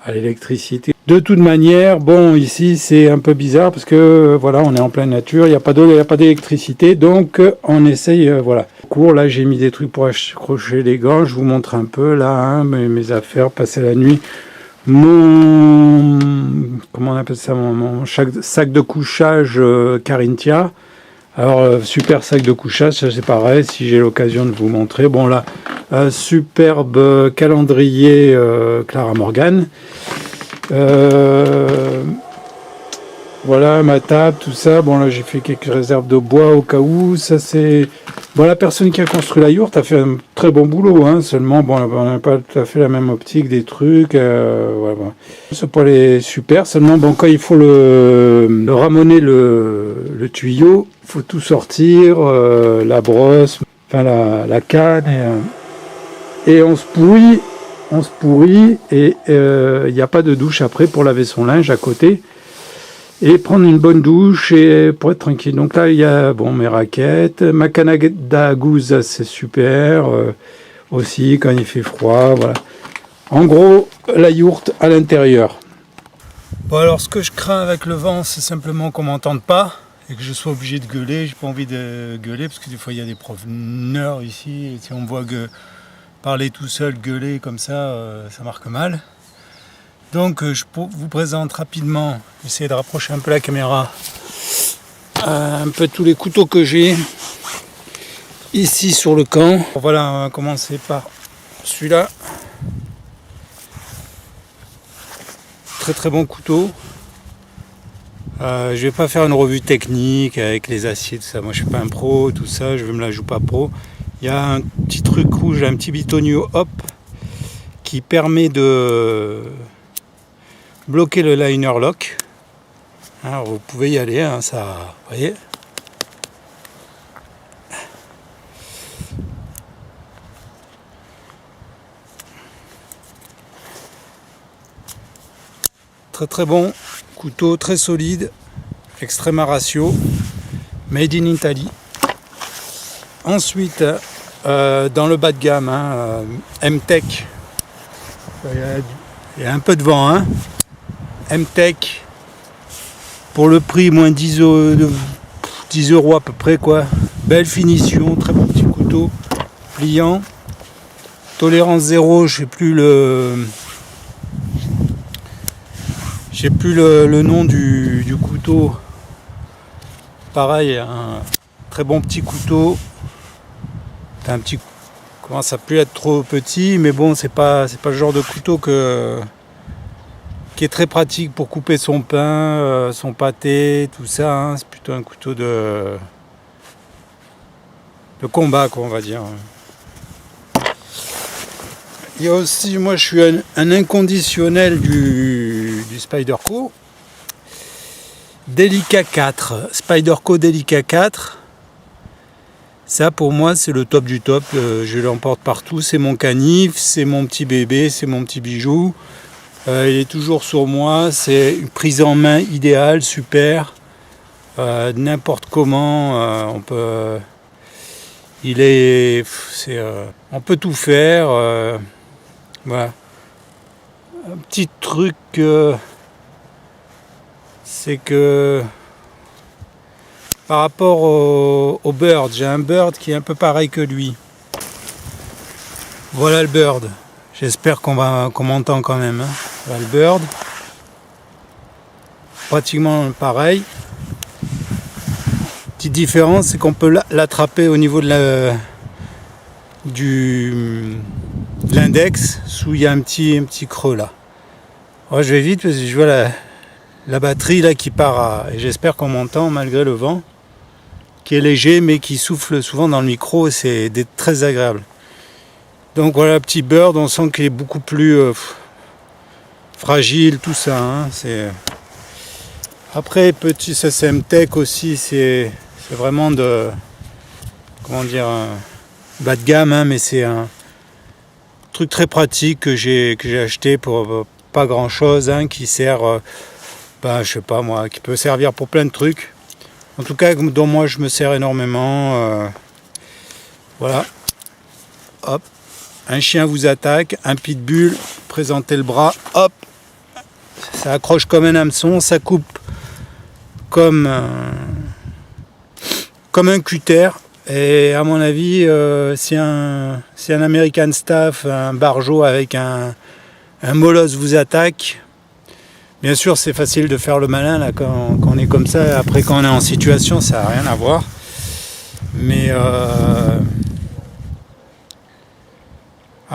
à l'électricité. De toute manière, bon ici c'est un peu bizarre parce que voilà, on est en pleine nature, il n'y a pas d'eau, il n'y a pas d'électricité, donc on essaye voilà. Là j'ai mis des trucs pour accrocher les gants, je vous montre un peu là hein, mes affaires, passer la nuit, mon comment on appelle ça, mon sac de couchage Carinthia. Alors super sac de couchage, ça c'est pareil, si j'ai l'occasion de vous montrer. Bon là, superbe calendrier Clara Morgan. Voilà ma table, tout ça. Bon là j'ai fait quelques réserves de bois au cas où. Ça c'est bon, la personne qui a construit la yourte a fait un très bon boulot. Hein. Seulement bon, on n'a pas tout à fait la même optique des trucs. Voilà, bon. Ce poêle est super. Seulement bon, quand il faut le ramoner le tuyau, il faut tout sortir, la brosse, enfin la canne et on se pourrit et il n'y a pas de douche après pour laver son linge à côté. Et prendre une bonne douche et pour être tranquille. Donc là, il y a bon, mes raquettes. Ma Canada Goose, c'est super. Aussi, quand il fait froid, voilà. En gros, la yourte à l'intérieur. Bon, alors, ce que je crains avec le vent, c'est simplement qu'on ne m'entende pas et que je sois obligé de gueuler. J'ai pas envie de gueuler parce que des fois, il y a des proveneurs ici. Et si on me voit parler tout seul, gueuler comme ça marque mal. Donc je vous présente rapidement, j'essaie de rapprocher un peu la caméra, un peu tous les couteaux que j'ai ici sur le camp. Voilà, on va commencer par celui-là. Très très bon couteau. Je vais pas faire une revue technique avec les aciers, tout ça. Moi je suis pas un pro, tout ça, je me la joue pas pro. Il y a un petit truc rouge, un petit bitonio hop qui permet de bloquer le liner lock. Alors vous pouvez y aller, hein, ça, vous voyez. Très très bon couteau, très solide, Extrema Ratio, made in Italy. Ensuite, dans le bas de gamme, hein, M-Tech. Il y a un peu de vent, hein. M-Tech pour le prix moins 10 euros à peu près quoi. Belle finition, très bon petit couteau pliant. Tolérance 0, je sais plus le nom du couteau. Pareil, un très bon petit couteau. Un petit commence à plus être trop petit, mais bon c'est pas le genre de couteau qui est très pratique pour couper son pain, son pâté, tout ça. Hein. C'est plutôt un couteau de combat, quoi, on va dire. Il y a aussi, moi, je suis un inconditionnel du Spyderco. Delica 4. Spyderco Delica 4. Ça, pour moi, c'est le top du top. Je l'emporte partout. C'est mon canif, c'est mon petit bébé, c'est mon petit bijou. Il est toujours sur moi, c'est une prise en main idéale, super. N'importe comment, on peut. On peut tout faire. Voilà. Un petit truc, c'est que par rapport au Bird, j'ai un Bird qui est un peu pareil que lui. Voilà le Bird. J'espère qu'on m'entend quand même. Hein. Voilà le Bird. Pratiquement pareil. Petite différence, c'est qu'on peut l'attraper au niveau de l'index, où il y a un petit creux là. Alors, je vais vite parce que je vois la batterie là qui part et j'espère qu'on m'entend malgré le vent, qui est léger mais qui souffle souvent dans le micro et c'est très agréable. Donc voilà, petit Bird, on sent qu'il est beaucoup plus fragile, tout ça. Hein, Après, petit M-Tech aussi, c'est vraiment de, comment dire, bas de gamme, hein, mais c'est truc très pratique que j'ai acheté pour pas grand chose, hein, qui sert, je sais pas moi, qui peut servir pour plein de trucs. En tout cas, dont moi je me sers énormément. Voilà. Hop. Un chien vous attaque, un pitbull, présentez le bras, hop. Ça accroche comme un hameçon, ça coupe comme un cutter. Et à mon avis, si un American Staff, un barjo avec un molosse vous attaque, bien sûr c'est facile de faire le malin là, quand on est comme ça. Après quand on est en situation, ça n'a rien à voir. Mais à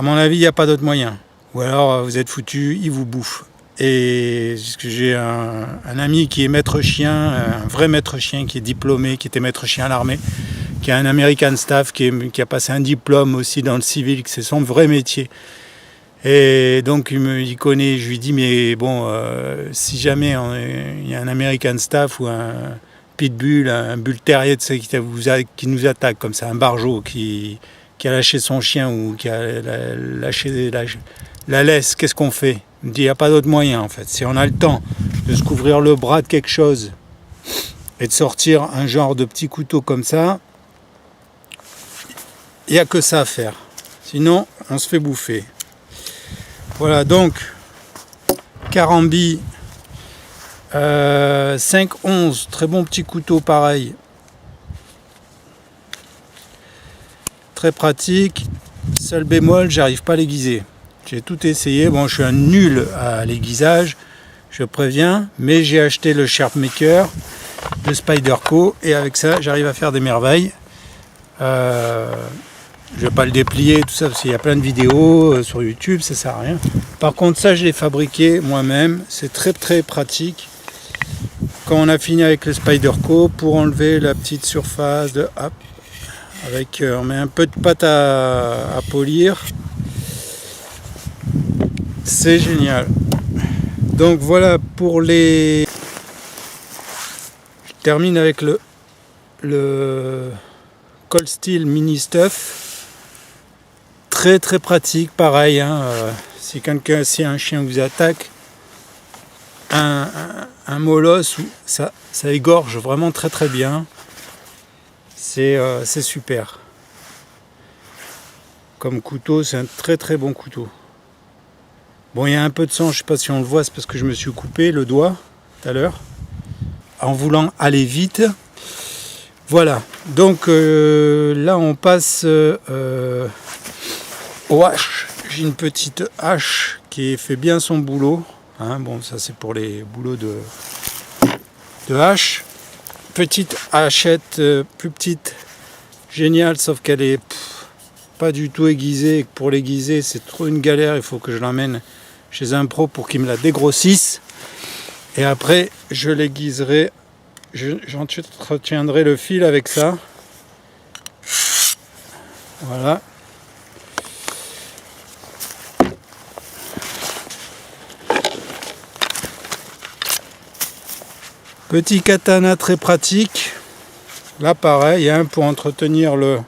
mon avis, il n'y a pas d'autre moyen. Ou alors vous êtes foutu, il vous bouffe. Et j'ai un ami qui est maître chien, un vrai maître chien qui est diplômé, qui était maître chien à l'armée, qui a un American Staff, qui a passé un diplôme aussi dans le civil, que c'est son vrai métier. Et donc il connaît, je lui dis, mais bon, si jamais il y a un American Staff ou un pitbull, un bull terrier qui nous attaque comme ça, un barjo qui a lâché son chien ou qui a lâché la laisse, qu'est-ce qu'on fait? Il me dit, il n'y a pas d'autre moyen en fait. Si on a le temps de se couvrir le bras de quelque chose et de sortir un genre de petit couteau comme ça, il n'y a que ça à faire. Sinon, on se fait bouffer. Voilà, donc, Carambi, 5-11, très bon petit couteau pareil. Très pratique. Seul bémol, j'arrive pas à l'aiguiser. J'ai tout essayé. Bon, je suis un nul à l'aiguisage, je préviens, mais j'ai acheté le Sharpmaker de Spyderco et avec ça, j'arrive à faire des merveilles. Je vais pas le déplier, tout ça, parce qu'il y a plein de vidéos sur YouTube, ça sert à rien. Par contre, ça, je l'ai fabriqué moi-même. C'est très très pratique. Quand on a fini avec le Spyderco, pour enlever la petite surface de hop, avec on met un peu de pâte à polir. C'est génial. Donc voilà pour les. Je termine avec le Cold Steel Mini Stuff. Très très pratique, pareil. Hein, si un chien vous attaque, un molosse, ça égorge vraiment très très bien. C'est super. Comme couteau, c'est un très très bon couteau. Bon, il y a un peu de sang, je ne sais pas si on le voit, c'est parce que je me suis coupé le doigt tout à l'heure en voulant aller vite. Voilà, donc là on passe au hache. J'ai une petite hache qui fait bien son boulot. Hein, bon, ça c'est pour les boulots de hache. Petite hachette plus petite, géniale, sauf qu'elle est pas du tout aiguisée. Et pour l'aiguiser, c'est trop une galère. Il faut que je l'emmène chez un pro pour qu'il me la dégrossisse. Et après, je l'aiguiserai. J'entretiendrai le fil avec ça. Voilà. Petit katana très pratique. Là pareil, hein, pour entretenir le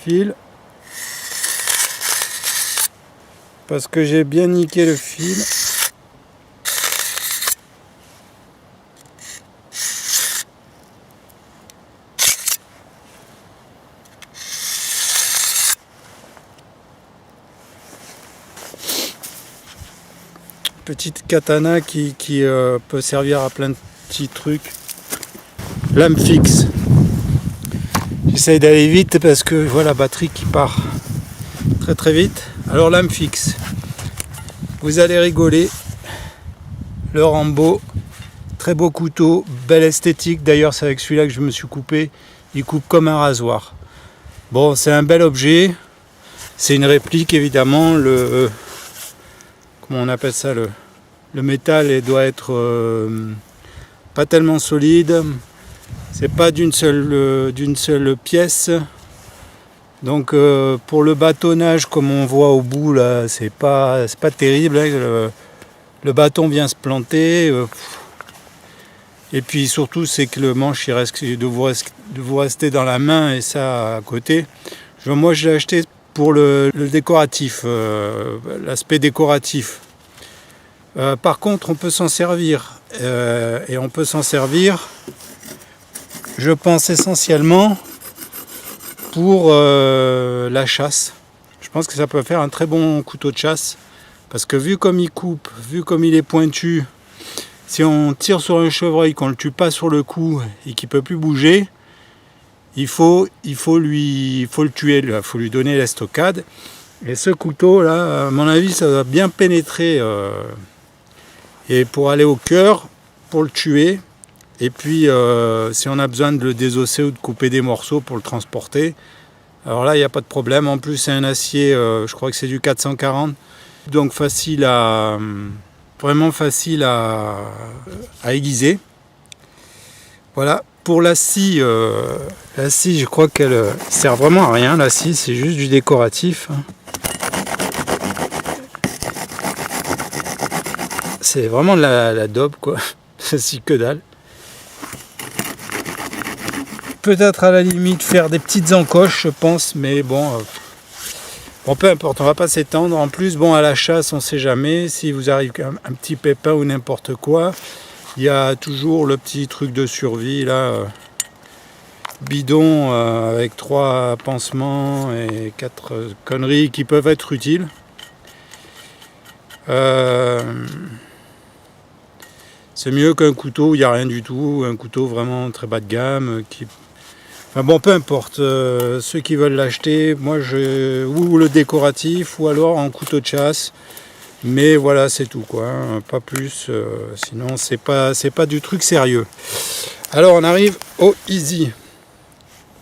fil. Parce que j'ai bien niqué le fil. Petite katana qui peut servir à plein de petits trucs. Lame fixe. J'essaye d'aller vite parce que je vois la batterie qui part très très vite. Alors lame fixe. Vous allez rigoler. Le Rambo. Très beau couteau. Belle esthétique. D'ailleurs c'est avec celui-là que je me suis coupé. Il coupe comme un rasoir. Bon, c'est un bel objet. C'est une réplique évidemment. Comment on appelle ça, le métal doit être pas tellement solide, c'est pas d'une seule pièce, donc pour le bâtonnage comme on voit au bout là, c'est pas terrible, hein, le bâton vient se planter, et puis surtout c'est que le manche il risque de vous rester dans la main et ça à côté. Moi je l'ai acheté pour le décoratif, l'aspect décoratif. Par contre, on peut s'en servir. Et on peut s'en servir, je pense essentiellement pour la chasse. Je pense que ça peut faire un très bon couteau de chasse. Parce que vu comme il coupe, vu comme il est pointu, si on tire sur un chevreuil, qu'on ne le tue pas sur le coup et qu'il ne peut plus bouger, il faut le tuer, il faut lui donner l'estocade. Et ce couteau là, à mon avis, ça doit bien pénétrer. Et pour aller au cœur, pour le tuer, et puis si on a besoin de le désosser ou de couper des morceaux pour le transporter, alors là il n'y a pas de problème. En plus c'est un acier, je crois que c'est du 440, donc vraiment facile à aiguiser. Voilà, pour la scie, je crois qu'elle sert vraiment à rien. La scie c'est juste du décoratif. C'est vraiment de la daube quoi, c'est que dalle. Peut-être à la limite faire des petites encoches je pense, mais bon, peu importe, on va pas s'étendre. En plus bon, à la chasse on sait jamais, si vous arrive un petit pépin ou n'importe quoi, il y a toujours le petit truc de survie là, bidon avec 3 pansements et 4 conneries qui peuvent être utiles. C'est mieux qu'un couteau où il n'y a rien du tout, un couteau vraiment très bas de gamme. Enfin bon, peu importe, ceux qui veulent l'acheter, moi ou le décoratif ou alors en couteau de chasse. Mais voilà, c'est tout quoi, hein, pas plus, sinon c'est pas du truc sérieux. Alors on arrive au Easy,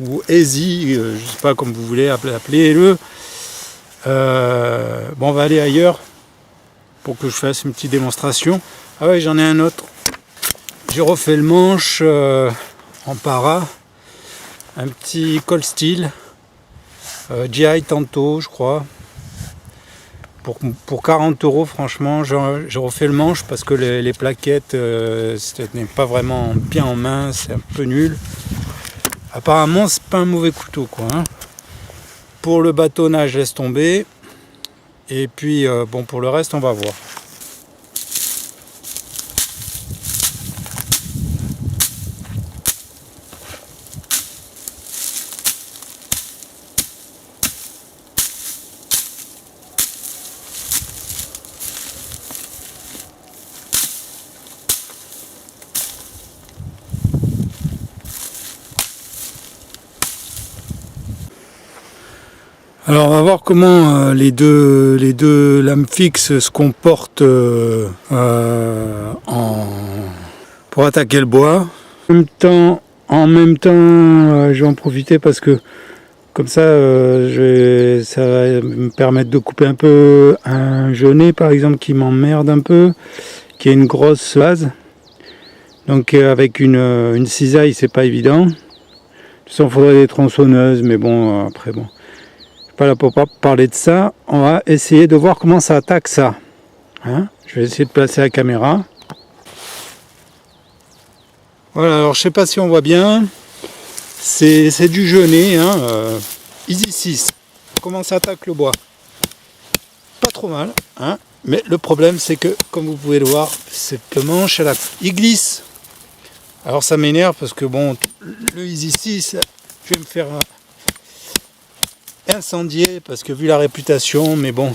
ou Easy, je sais pas comme vous voulez appeler-le. Bon, on va aller ailleurs pour que je fasse une petite démonstration. Ah ouais, j'en ai un autre. J'ai refait le manche en para. Un petit Cold Steel. GI tantôt, je crois. Pour 40 €, franchement, j'ai refait le manche parce que les plaquettes, ce n'est pas vraiment bien en main, c'est un peu nul. Apparemment, c'est pas un mauvais couteau, quoi. Hein. Pour le bâtonnage, laisse tomber. Et puis, bon, pour le reste, on va voir. Alors on va voir comment les deux lames fixes se comportent pour attaquer le bois. En même temps, je vais en profiter parce que comme ça, ça va me permettre de couper un peu un genêt par exemple qui m'emmerde un peu, qui est une grosse base. Donc avec une cisaille, c'est pas évident. De toute façon, il faudrait des tronçonneuses, mais bon, après bon. Pas là pour parler de ça, on va essayer de voir comment ça attaque ça. Hein, je vais essayer de placer la caméra. Voilà, alors je sais pas si on voit bien. C'est du genêt, hein, Easy 6. Comment ça attaque le bois? Pas trop mal, hein, mais le problème c'est que, comme vous pouvez le voir, cette manche, il glisse. Alors ça m'énerve parce que bon, le Easy 6, je vais me faire incendier parce que vu la réputation, mais bon,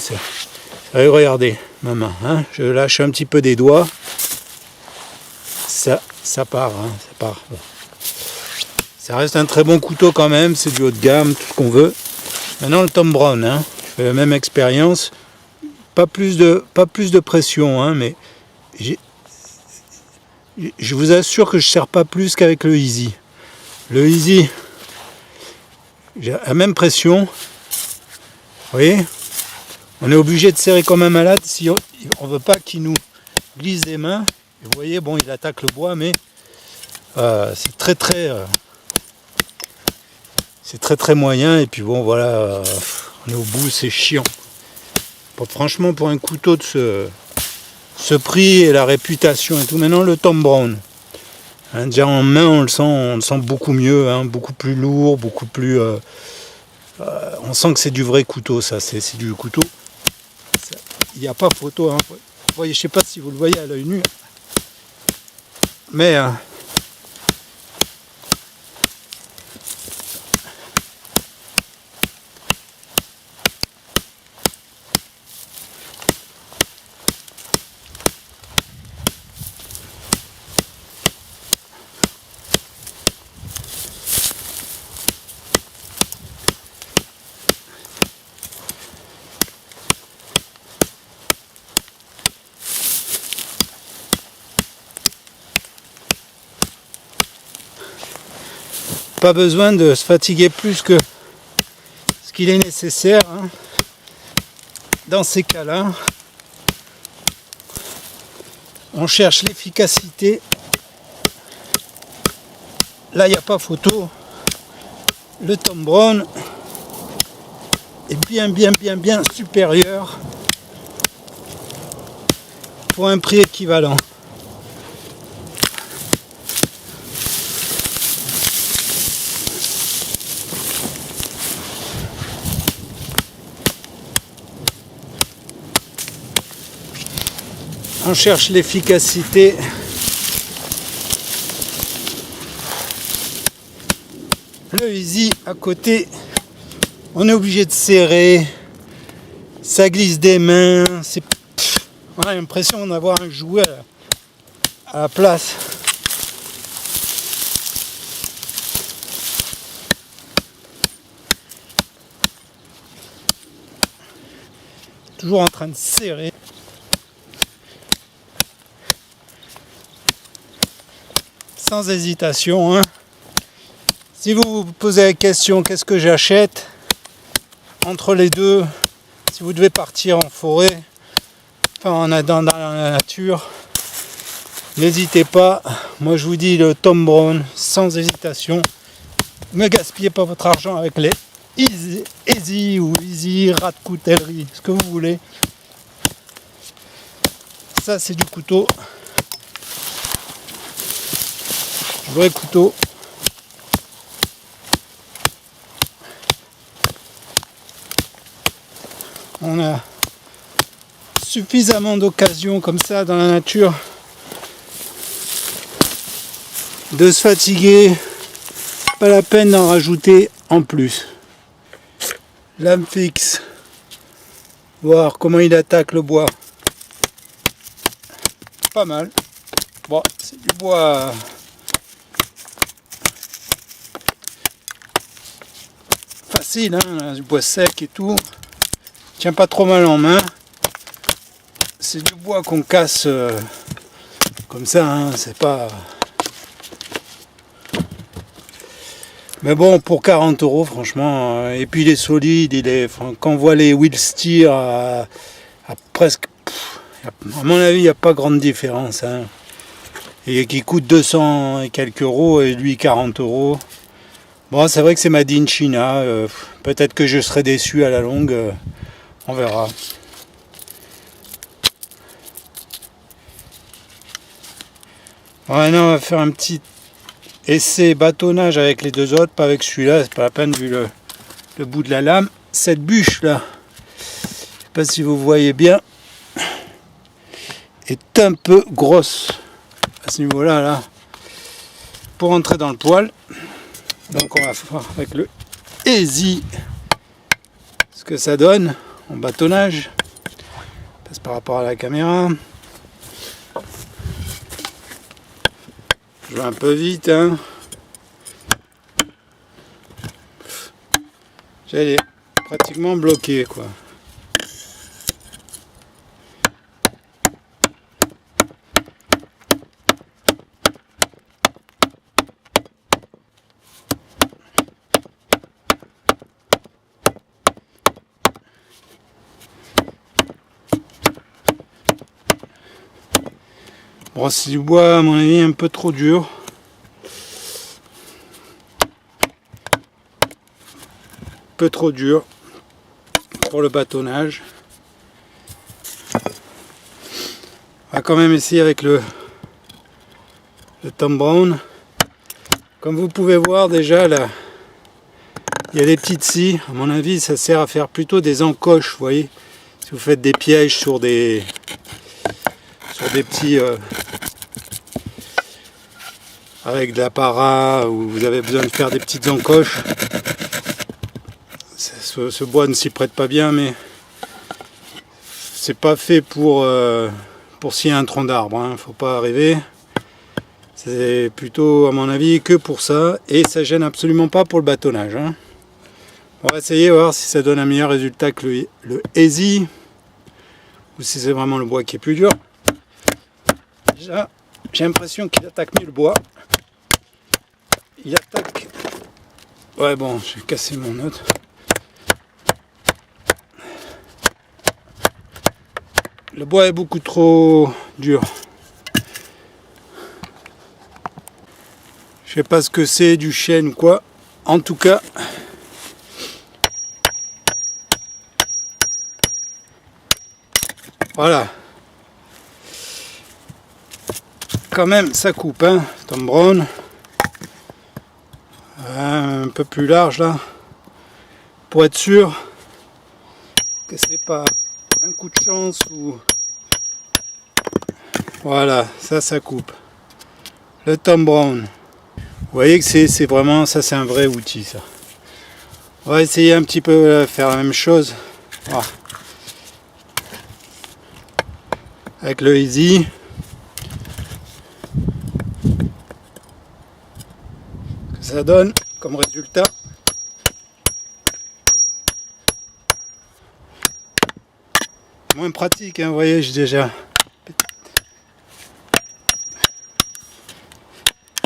regardez ma main, hein, je lâche un petit peu des doigts, ça part, hein, ça part. Bon. Ça reste un très bon couteau quand même, c'est du haut de gamme, tout ce qu'on veut. Maintenant le Thom Browne, hein, je fais la même expérience, pas plus de pression, hein, mais je vous assure que je ne serre pas plus qu'avec le Easy. Le Easy, j'ai la même pression. Vous voyez, on est obligé de serrer comme un malade si on ne veut pas qu'il nous glisse des mains. Et vous voyez, bon, il attaque le bois, mais c'est très moyen. Et puis bon, voilà, on est au bout, c'est chiant. Bon, franchement, pour un couteau de ce prix et la réputation et tout, maintenant le Thom Browne. Hein, déjà en main, on le sent beaucoup mieux, hein, beaucoup plus lourd, beaucoup plus On sent que c'est du vrai couteau, ça, c'est du couteau. Il n'y a pas photo, hein. Vous voyez, je sais pas si vous le voyez à l'œil nu, mais pas besoin de se fatiguer plus que ce qu'il est nécessaire, hein. Dans ces cas-là, on cherche l'efficacité. Là, il n'y a pas photo. Le Thom Browne est bien supérieur pour un prix équivalent. On cherche l'efficacité. Le Easy à côté, on est obligé de serrer, ça glisse des mains, on a l'impression d'avoir un jouet à la place. Toujours en train de serrer. Sans hésitation, hein. Si vous vous posez la question qu'est-ce que j'achète entre les deux, si vous devez partir en forêt, enfin dans la nature, n'hésitez pas. Moi je vous dis le Thom Browne sans hésitation. Ne gaspillez pas votre argent avec les Easy ou Easy rat de coutellerie, ce que vous voulez. Ça c'est du couteau. Vrai couteau. On a suffisamment d'occasions comme ça dans la nature de se fatiguer. Pas la peine d'en rajouter en plus. Lame fixe. Voir comment il attaque le bois. Pas mal. Bon, c'est du bois. Facile, hein, du bois sec et tout. Tient pas trop mal en main. C'est du bois qu'on casse comme ça, hein, c'est pas. Mais bon, pour 40 €, franchement, et puis il est solide, quand on voit les wheel steer à presque. À mon avis, il n'y a pas grande différence, hein. Et qui coûte 200 et quelques euros, et lui 40 €. Bon, c'est vrai que c'est made in China. Peut-être que je serai déçu à la longue. On verra. Maintenant, on va faire un petit essai bâtonnage avec les deux autres, pas avec celui-là. C'est pas la peine vu le bout de la lame. Cette bûche là, je sais pas si vous voyez bien, est un peu grosse à ce niveau-là, là, pour entrer dans le poêle. Donc on va faire avec le Easy ce que ça donne en bâtonnage. Passe par rapport à la caméra. Je vais un peu vite, hein. J'allais pratiquement bloqué, quoi. Bon, c'est du bois, à mon avis, un peu trop dur. Un peu trop dur pour le bâtonnage. On va quand même essayer avec le Thom Browne. Comme vous pouvez voir déjà, Il y a des petites scies, à mon avis ça sert à faire plutôt des encoches, vous voyez. Si vous faites des pièges sur des petits avec de la para, où vous avez besoin de faire des petites encoches. Ce bois ne s'y prête pas bien, mais c'est pas fait pour scier un tronc d'arbre, hein. Faut pas rêver. C'est plutôt à mon avis que pour ça, et ça gêne absolument pas pour le bâtonnage, hein. On va essayer, voir si ça donne un meilleur résultat que le Easy, ou si c'est vraiment le bois qui est plus dur. Déjà, j'ai l'impression qu'il attaque mieux le bois. Il attaque... Ouais bon, j'ai cassé mon note. Le bois est beaucoup trop dur. Je sais pas ce que c'est, du chêne ou quoi. En tout cas... Voilà. Quand même, ça coupe, hein, Tom Brown. Un peu plus large là, pour être sûr que c'est pas un coup de chance ou... Voilà, ça coupe. Le Tom Brown. Vous voyez que c'est vraiment, ça c'est un vrai outil ça. On va essayer un petit peu de faire la même chose. Voilà. Avec le Easy. Ça donne comme résultat. Moins pratique, hein, vous voyez, j'ai déjà...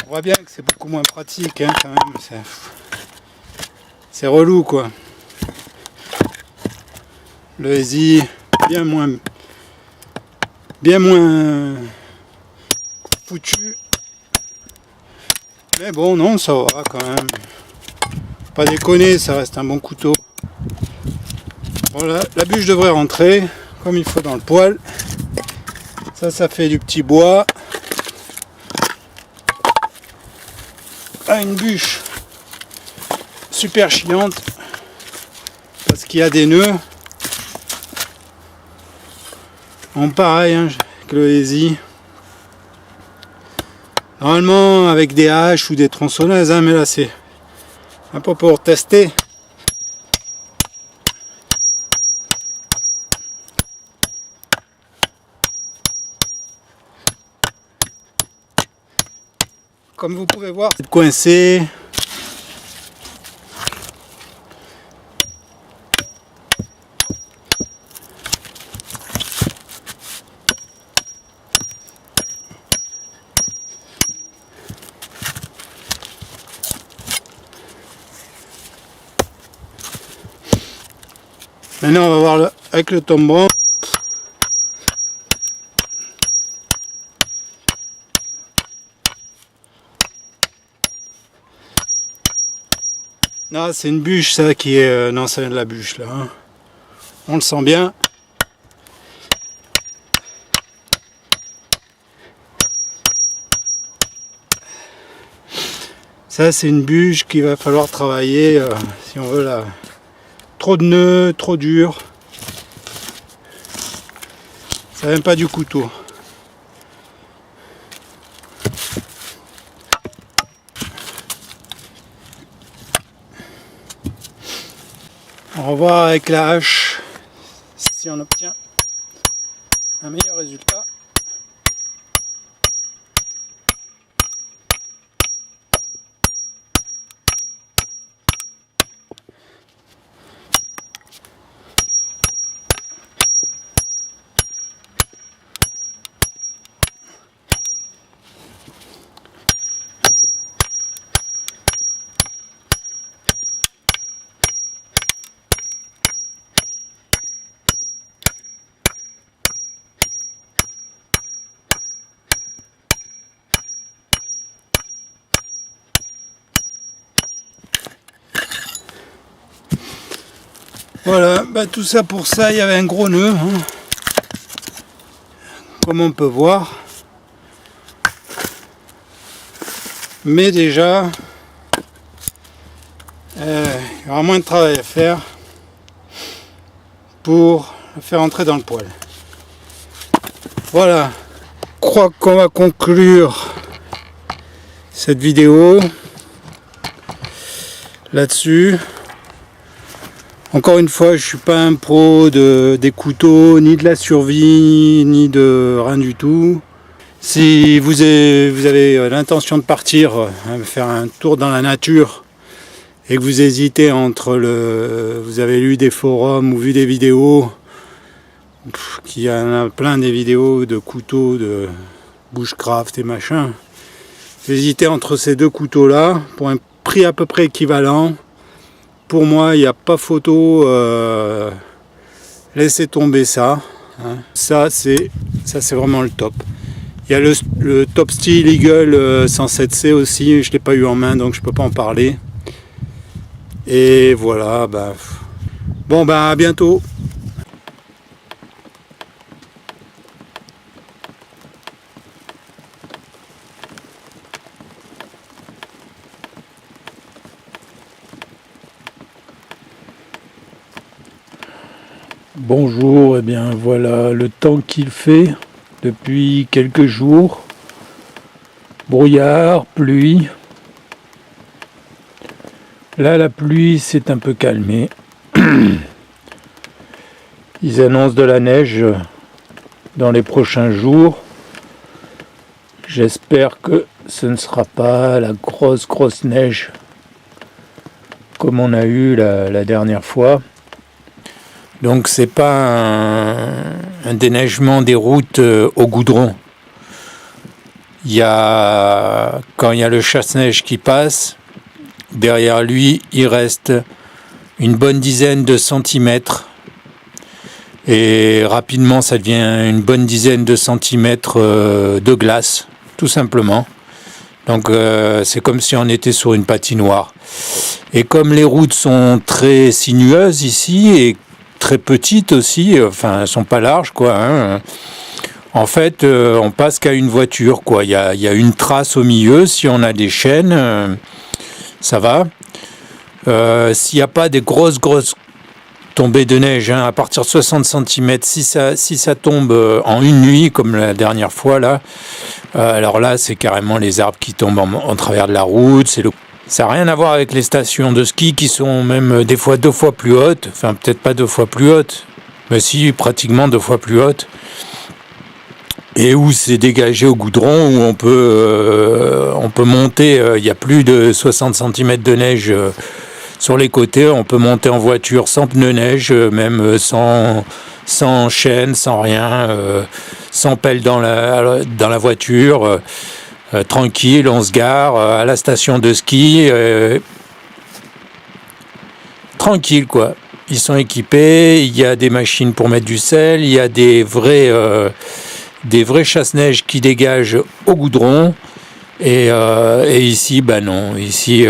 On voit bien que c'est beaucoup moins pratique, hein, quand même. C'est relou, quoi. Le Easy, bien moins foutu. Mais bon, non, ça va quand même. Pas déconner, ça reste un bon couteau. Voilà, la bûche devrait rentrer comme il faut dans le poêle. Ça fait du petit bois. Ah, une bûche super chiante parce qu'il y a des nœuds. Bon, pareil, hein, avec le Easy. Normalement avec des haches ou des tronçonneuses, hein, mais là c'est un peu pour tester. Comme vous pouvez voir, c'est coincé. Maintenant on va voir avec le Tom Brown. Non, c'est une bûche ça qui est... non, ça vient de la bûche là, hein. On le sent bien. Ça c'est une bûche qu'il va falloir travailler si on veut la... Trop de nœuds, trop dur. Ça vient pas du couteau. On va voir avec la hache si on obtient un meilleur résultat. Voilà, bah tout ça pour ça, il y avait un gros nœud, hein, comme on peut voir. Mais déjà, Il y aura moins de travail à faire pour le faire entrer dans le poêle. Voilà, je crois qu'on va conclure cette vidéo là-dessus. Encore une fois, je suis pas un pro des couteaux, ni de la survie, ni de rien du tout. Si vous avez l'intention de partir faire un tour dans la nature et que vous hésitez entre vous avez lu des forums ou vu des vidéos, qu'il y en a plein des vidéos de couteaux, de bushcraft et machin, vous hésitez entre ces deux couteaux là pour un prix à peu près équivalent. Pour moi, il n'y a pas photo. Laissez tomber ça. Hein. Ça c'est vraiment le top. Il y a le Top Steel Eagle 107C aussi. Je ne l'ai pas eu en main, donc je ne peux pas en parler. Et voilà. Bon, à bientôt. Bonjour, et bien voilà le temps qu'il fait depuis quelques jours. Brouillard, pluie. Là, la pluie s'est un peu calmée. Ils annoncent de la neige dans les prochains jours. J'espère que ce ne sera pas la grosse neige comme on a eu la dernière fois. Donc c'est pas un déneigement des routes au goudron. Quand il y a le chasse-neige qui passe, derrière lui il reste une bonne dizaine de centimètres. Et rapidement ça devient une bonne dizaine de centimètres de glace, tout simplement. Donc c'est comme si on était sur une patinoire. Et comme les routes sont très sinueuses ici et très petites aussi, enfin elles sont pas larges quoi. Hein. En fait, on passe qu'à une voiture quoi. Il y a une trace au milieu. Si on a des chaînes, ça va. S'il n'y a pas des grosses tombées de neige, hein, à partir de 60 cm, si ça tombe en une nuit comme la dernière fois là, alors là c'est carrément les arbres qui tombent en travers de la route. Ça n'a rien à voir avec les stations de ski qui sont même des fois 2 fois plus hautes, enfin peut-être pas 2 fois plus hautes, mais si pratiquement 2 fois plus hautes, et où c'est dégagé au goudron, où on peut monter, il y a plus de 60 cm de neige sur les côtés, on peut monter en voiture sans pneus neige, même sans chaîne, sans rien, sans pelle dans la voiture. Tranquille, on se gare à la station de ski, tranquille quoi. Ils sont équipés, il y a des machines pour mettre du sel, il y a des vrais chasse-neige qui dégagent au goudron. Et ici, non. Ici,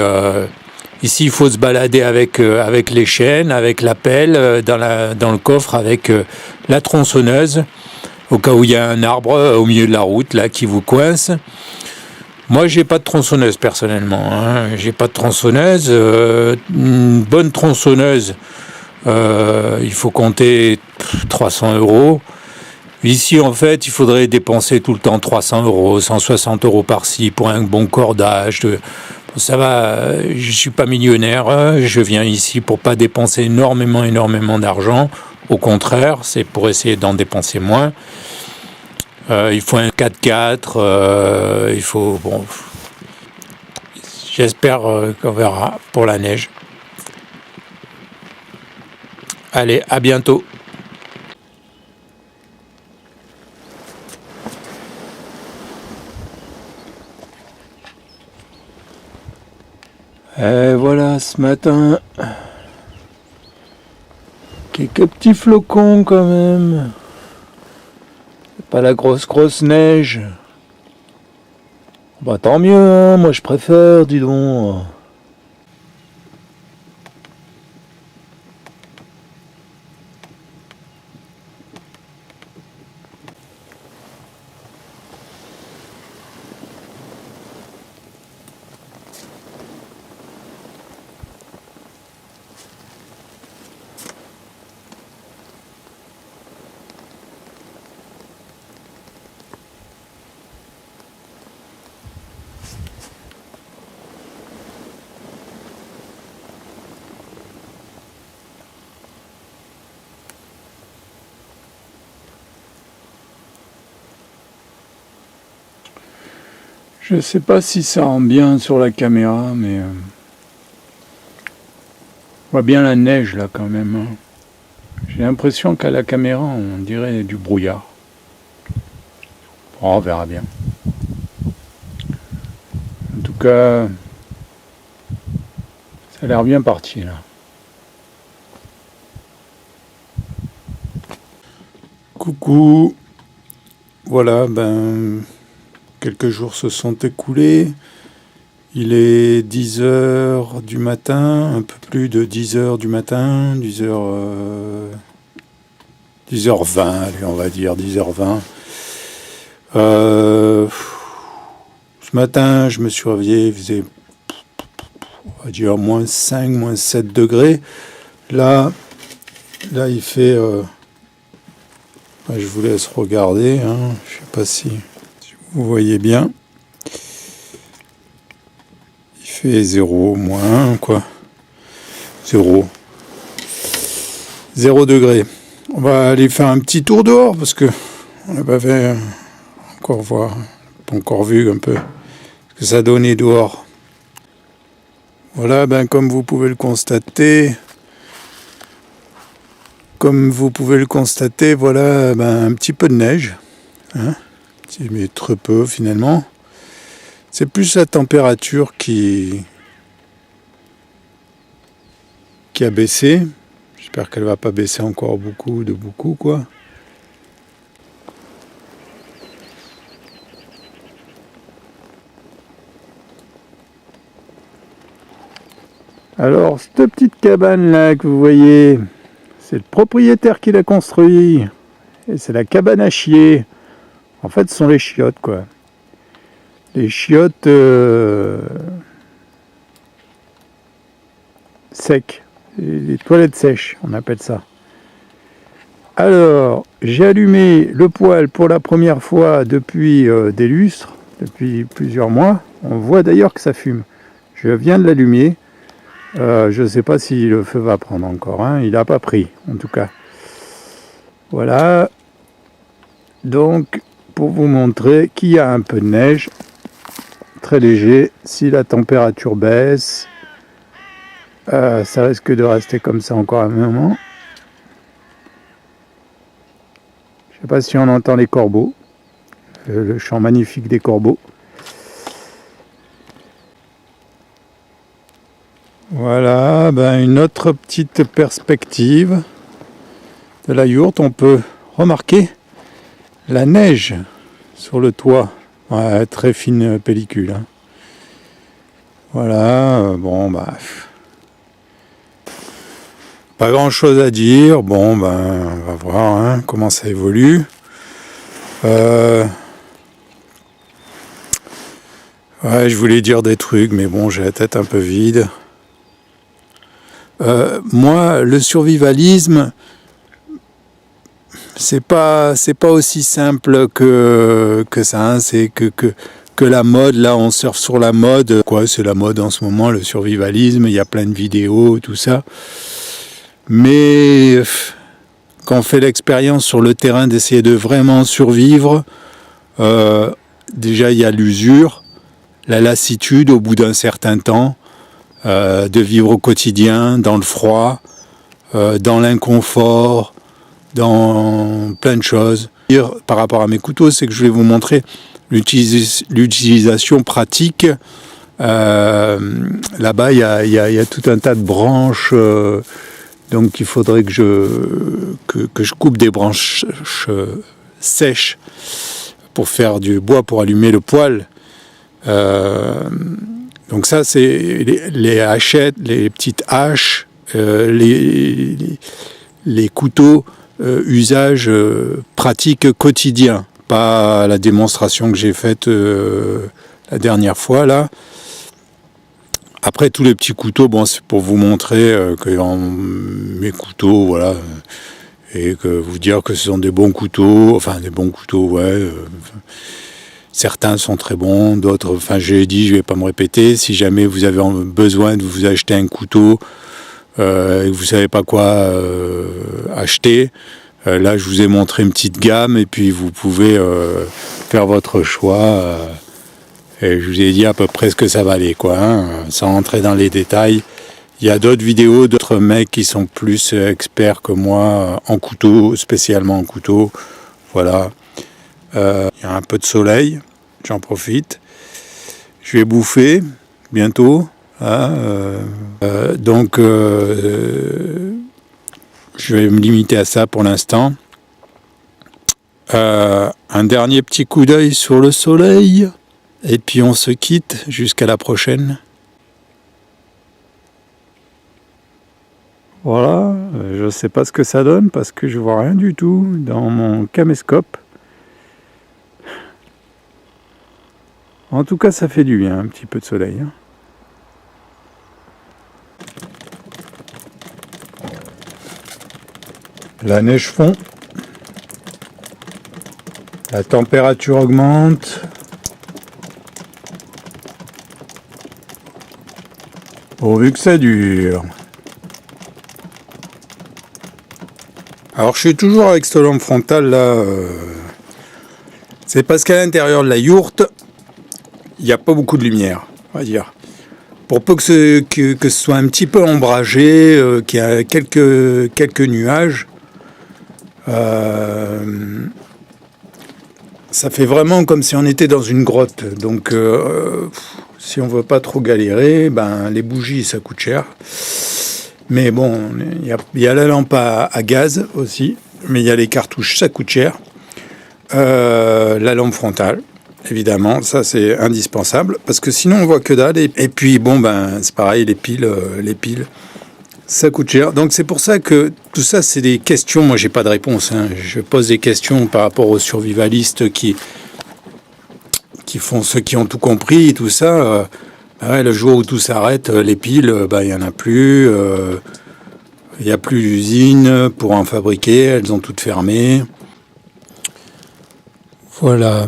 il faut se balader avec les chaînes, avec la pelle, dans le coffre avec la tronçonneuse, au cas où il y a un arbre au milieu de la route là qui vous coince. Moi, j'ai pas de tronçonneuse personnellement. Hein. J'ai pas de tronçonneuse. Une bonne tronçonneuse, il faut compter 300 €. Ici, en fait, il faudrait dépenser tout le temps 300 €, 160 € par-ci pour un bon cordage. Ça va, je suis pas millionnaire. Je viens ici pour pas dépenser énormément d'argent. Au contraire, c'est pour essayer d'en dépenser moins. Il faut un 4x4, il faut... Bon, j'espère qu'on verra pour la neige. Allez, à bientôt. Et voilà, ce matin, quelques petits flocons quand même. Pas la grosse neige. Tant mieux, hein, moi je préfère, dis donc. Je sais pas si ça rend bien sur la caméra, mais on voit bien la neige là quand même. Hein. J'ai l'impression qu'à la caméra on dirait du brouillard. Bon, on verra bien. En tout cas, ça a l'air bien parti là. Coucou. Voilà, quelques jours se sont écoulés. Il est 10h du matin, un peu plus de 10h du matin, 10h20, allez, on va dire 10h20. Ce matin, je me suis réveillé, il faisait, on va dire, moins 5, moins 7 degrés. Là il fait... je vous laisse regarder, hein. Je ne sais pas si vous voyez bien. Il fait 0, moins 1, quoi. 0 degré. On va aller faire un petit tour dehors parce que on n'a pas fait pas encore vu un peu ce que ça donnait dehors. Voilà, comme vous pouvez le constater. Voilà, un petit peu de neige, hein, mais très peu finalement. C'est plus la température qui a baissé. J'espère qu'elle va pas baisser encore beaucoup, quoi. Alors, cette petite cabane là que vous voyez, c'est le propriétaire qui l'a construit. Et c'est la cabane à chier. En fait, ce sont les chiottes, quoi. Les chiottes secs. Les toilettes sèches, on appelle ça. Alors, j'ai allumé le poêle pour la première fois depuis des lustres, depuis plusieurs mois. On voit d'ailleurs que ça fume. Je viens de l'allumer. Je ne sais pas si le feu va prendre encore, hein. Il n'a pas pris, en tout cas. Voilà. Donc, pour vous montrer qu'il y a un peu de neige, très léger. Si la température baisse, ça risque de rester comme ça encore un moment. Je ne sais pas si on entend les corbeaux, le chant magnifique des corbeaux. Voilà, une autre petite perspective de la yourte. On peut remarquer la neige sur le toit. Ouais, très fine pellicule. Hein. Voilà, pas grand chose à dire. On va voir hein, comment ça évolue. Ouais, je voulais dire des trucs, mais j'ai la tête un peu vide. Moi, le survivalisme, c'est pas aussi simple que ça. Hein. C'est que la mode, là, on surfe sur la mode. Quoi, c'est la mode en ce moment, le survivalisme. Il y a plein de vidéos, tout ça. Mais quand on fait l'expérience sur le terrain d'essayer de vraiment survivre, déjà il y a l'usure, la lassitude au bout d'un certain temps. De vivre au quotidien, dans le froid, dans l'inconfort, dans plein de choses. Par rapport à mes couteaux, c'est que je vais vous montrer l'utilisation pratique. Là-bas, il y a tout un tas de branches, donc il faudrait que je coupe des branches sèches pour faire du bois pour allumer le poêle. Donc ça, c'est les hachettes, les petites haches, les couteaux, usage pratique quotidien. Pas la démonstration que j'ai faite la dernière fois, là. Après, tous les petits couteaux, c'est pour vous montrer que mes couteaux, voilà, et que vous dire que ce sont des bons couteaux, ouais. Certains sont très bons, d'autres, j'ai dit, je vais pas me répéter. Si jamais vous avez besoin de vous acheter un couteau et que vous savez pas quoi acheter, là je vous ai montré une petite gamme et puis vous pouvez faire votre choix Et je vous ai dit à peu près ce que ça valait, quoi, hein, sans entrer dans les détails. Il y a d'autres vidéos, d'autres mecs qui sont plus experts que moi en couteau, spécialement en couteau. Voilà. Il y a un peu de soleil, j'en profite. Je vais bouffer bientôt. Hein, donc, je vais me limiter à ça pour l'instant. Un dernier petit coup d'œil sur le soleil. Et puis on se quitte jusqu'à la prochaine. Voilà, je ne sais pas ce que ça donne parce que je vois rien du tout dans mon caméscope. En tout cas, ça fait du bien, un petit peu de soleil. Hein. La neige fond. La température augmente. Pourvu que ça dure. Alors je suis toujours avec cette lampe frontale là. C'est parce qu'à l'intérieur de la yourte, il n'y a pas beaucoup de lumière, on va dire. Pour peu que ce soit un petit peu ombragé, qu'il y a quelques nuages, ça fait vraiment comme si on était dans une grotte. Donc si on veut pas trop galérer, ben les bougies ça coûte cher. Mais bon, il y a la lampe à gaz aussi, mais il y a les cartouches, ça coûte cher. La lampe frontale, évidemment, ça c'est indispensable, parce que sinon on voit que dalle. Et puis bon, ben c'est pareil, les piles, ça coûte cher. Donc c'est pour ça que tout ça c'est des questions. Moi j'ai pas de réponse. Hein. Je pose des questions par rapport aux survivalistes qui font ceux qui ont tout compris et tout ça. Ouais, le jour où tout s'arrête, les piles, il n'y en a plus. Il n'y a plus d'usines pour en fabriquer, elles ont toutes fermé. Voilà.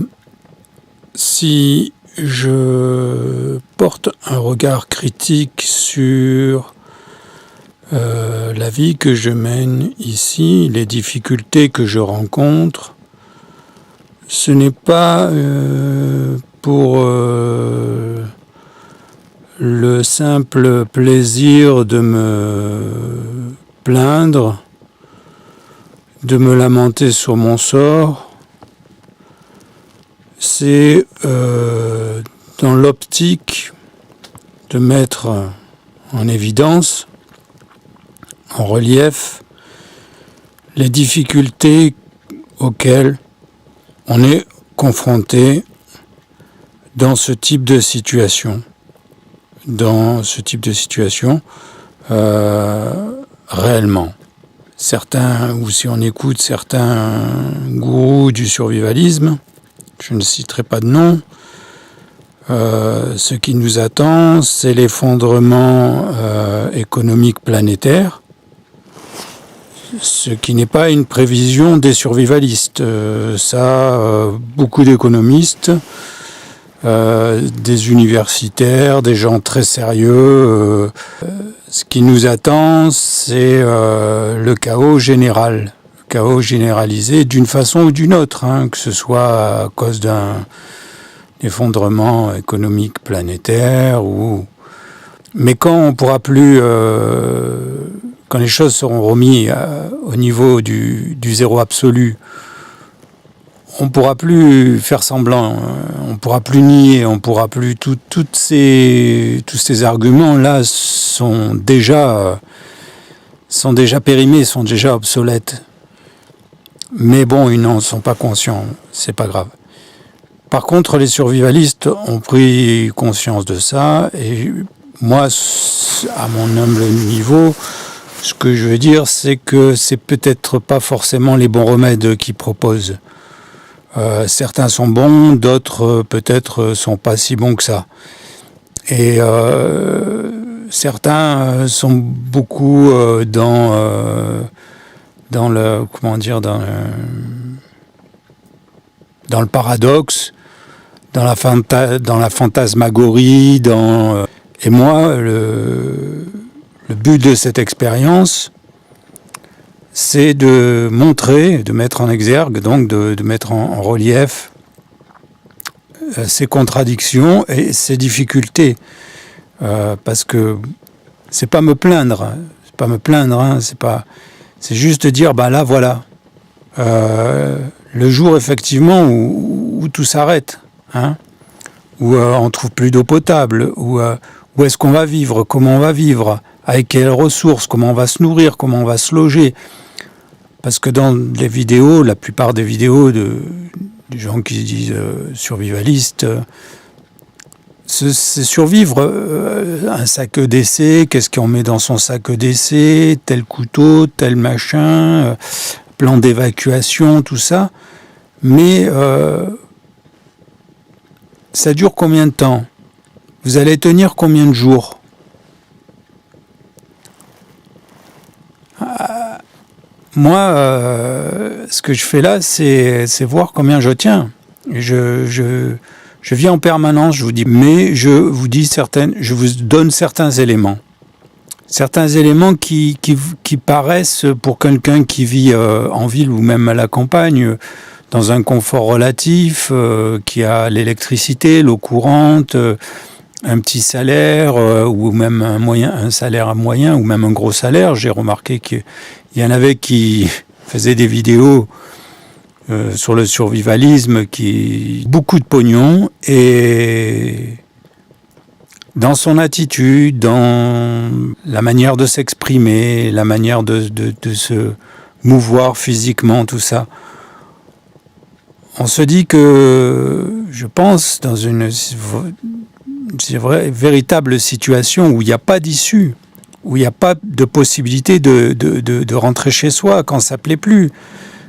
Si je porte un regard critique sur la vie que je mène ici, les difficultés que je rencontre, ce n'est pas pour le simple plaisir de me plaindre, de me lamenter sur mon sort. C'est dans l'optique de mettre en évidence, en relief, les difficultés auxquelles on est confronté dans ce type de situation. Réellement. Certains, ou si on écoute certains gourous du survivalisme, je ne citerai pas de nom, ce qui nous attend, c'est l'effondrement économique planétaire, ce qui n'est pas une prévision des survivalistes. Beaucoup d'économistes, des universitaires, des gens très sérieux. Ce qui nous attend, c'est le chaos général, le chaos généralisé d'une façon ou d'une autre, hein, que ce soit à cause d'un effondrement économique planétaire mais quand on pourra plus, quand les choses seront remises au niveau du zéro absolu, on ne pourra plus faire semblant, on ne pourra plus nier, on pourra plus tous ces arguments-là sont déjà périmés, sont déjà obsolètes. Mais bon, ils n'en sont pas conscients, c'est pas grave. Par contre, les survivalistes ont pris conscience de ça, et moi, à mon humble niveau, ce que je veux dire, c'est que c'est peut-être pas forcément les bons remèdes qu'ils proposent. Certains sont bons, d'autres peut-être sont pas si bons que ça. Et certains sont beaucoup dans le paradoxe, dans la fantasmagorie, et moi le but de cette expérience, c'est de montrer, de mettre en exergue, donc de mettre en relief ses contradictions et ses difficultés. Parce que c'est pas me plaindre, hein, c'est juste dire, là voilà, le jour effectivement où tout s'arrête, hein, où on trouve plus d'eau potable, où est-ce qu'on va vivre, comment on va vivre, avec quelles ressources, comment on va se nourrir, comment on va se loger. Parce que dans les vidéos, la plupart des vidéos des gens qui se disent survivalistes, c'est survivre. Un sac EDC, qu'est-ce qu'on met dans son sac EDC, tel couteau, tel machin, plan d'évacuation, tout ça. Mais ça dure combien de temps? Vous allez tenir combien de jours? Moi, ce que je fais là, c'est voir combien je tiens. Je vis en permanence, je vous dis, mais je vous donne certains éléments qui paraissent pour quelqu'un qui vit en ville ou même à la campagne, dans un confort relatif, qui a l'électricité, l'eau courante, un petit salaire ou même un salaire moyen ou même un gros salaire. J'ai remarqué qu'il y en avait qui faisaient des vidéos sur le survivalisme, beaucoup de pognon, et dans son attitude, dans la manière de s'exprimer, la manière de se mouvoir physiquement, tout ça. On se dit que, je pense, dans une véritable situation où il n'y a pas d'issue, où il n'y a pas de possibilité de rentrer chez soi quand ça ne plaît plus,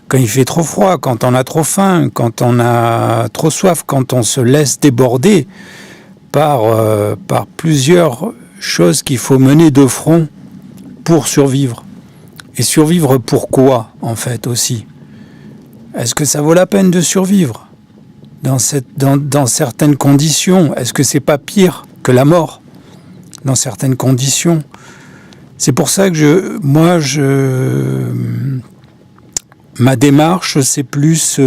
quand il fait trop froid, quand on a trop faim, quand on a trop soif, quand on se laisse déborder par plusieurs choses qu'il faut mener de front pour survivre. Et survivre pourquoi, en fait, aussi? Est-ce que ça vaut la peine de survivre dans certaines conditions? Est-ce que c'est pas pire que la mort dans certaines conditions? C'est pour ça que ma démarche, c'est plus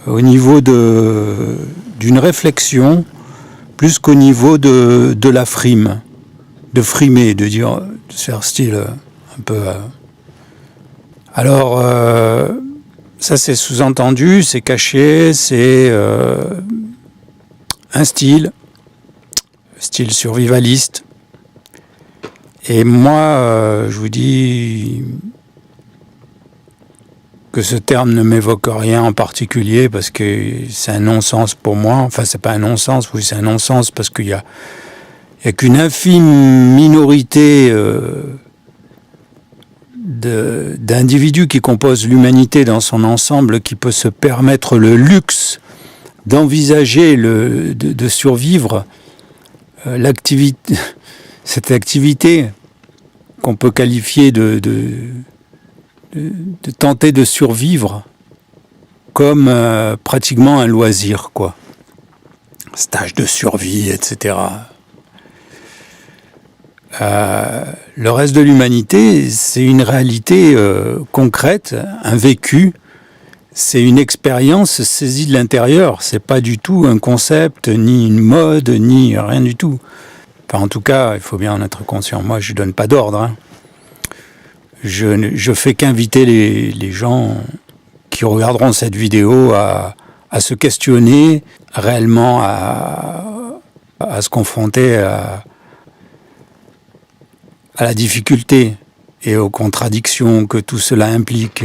au niveau d'une réflexion, plus qu'au niveau de la frime, de frimer, de faire style un peu. Alors, ça c'est sous-entendu, c'est caché, c'est un style survivaliste. Et moi, je vous dis que ce terme ne m'évoque rien en particulier parce que c'est un non-sens pour moi. Enfin, c'est pas un non-sens, oui, c'est un non-sens parce qu'il y a qu'une infime minorité d'individus qui composent l'humanité dans son ensemble qui peut se permettre le luxe d'envisager de survivre cette activité qu'on peut qualifier de tenter de survivre comme pratiquement un loisir, quoi. Stage de survie, etc. Le reste de l'humanité, c'est une réalité concrète, un vécu, c'est une expérience saisie de l'intérieur. C'est pas du tout un concept, ni une mode, ni rien du tout. Enfin, en tout cas, il faut bien en être conscient. Moi, je donne pas d'ordre, hein. Je fais qu'inviter les gens qui regarderont cette vidéo à se questionner réellement, à se confronter à la difficulté et aux contradictions que tout cela implique,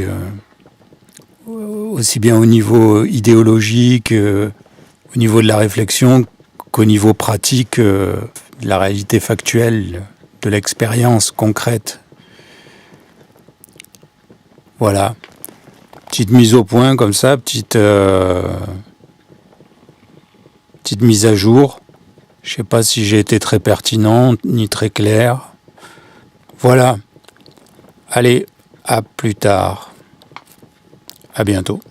aussi bien au niveau idéologique, au niveau de la réflexion, qu'au niveau pratique, de la réalité factuelle, de l'expérience concrète. Voilà, petite mise au point comme ça, petite mise à jour. Je ne sais pas si j'ai été très pertinent ni très clair. Voilà. Allez, à plus tard. À bientôt.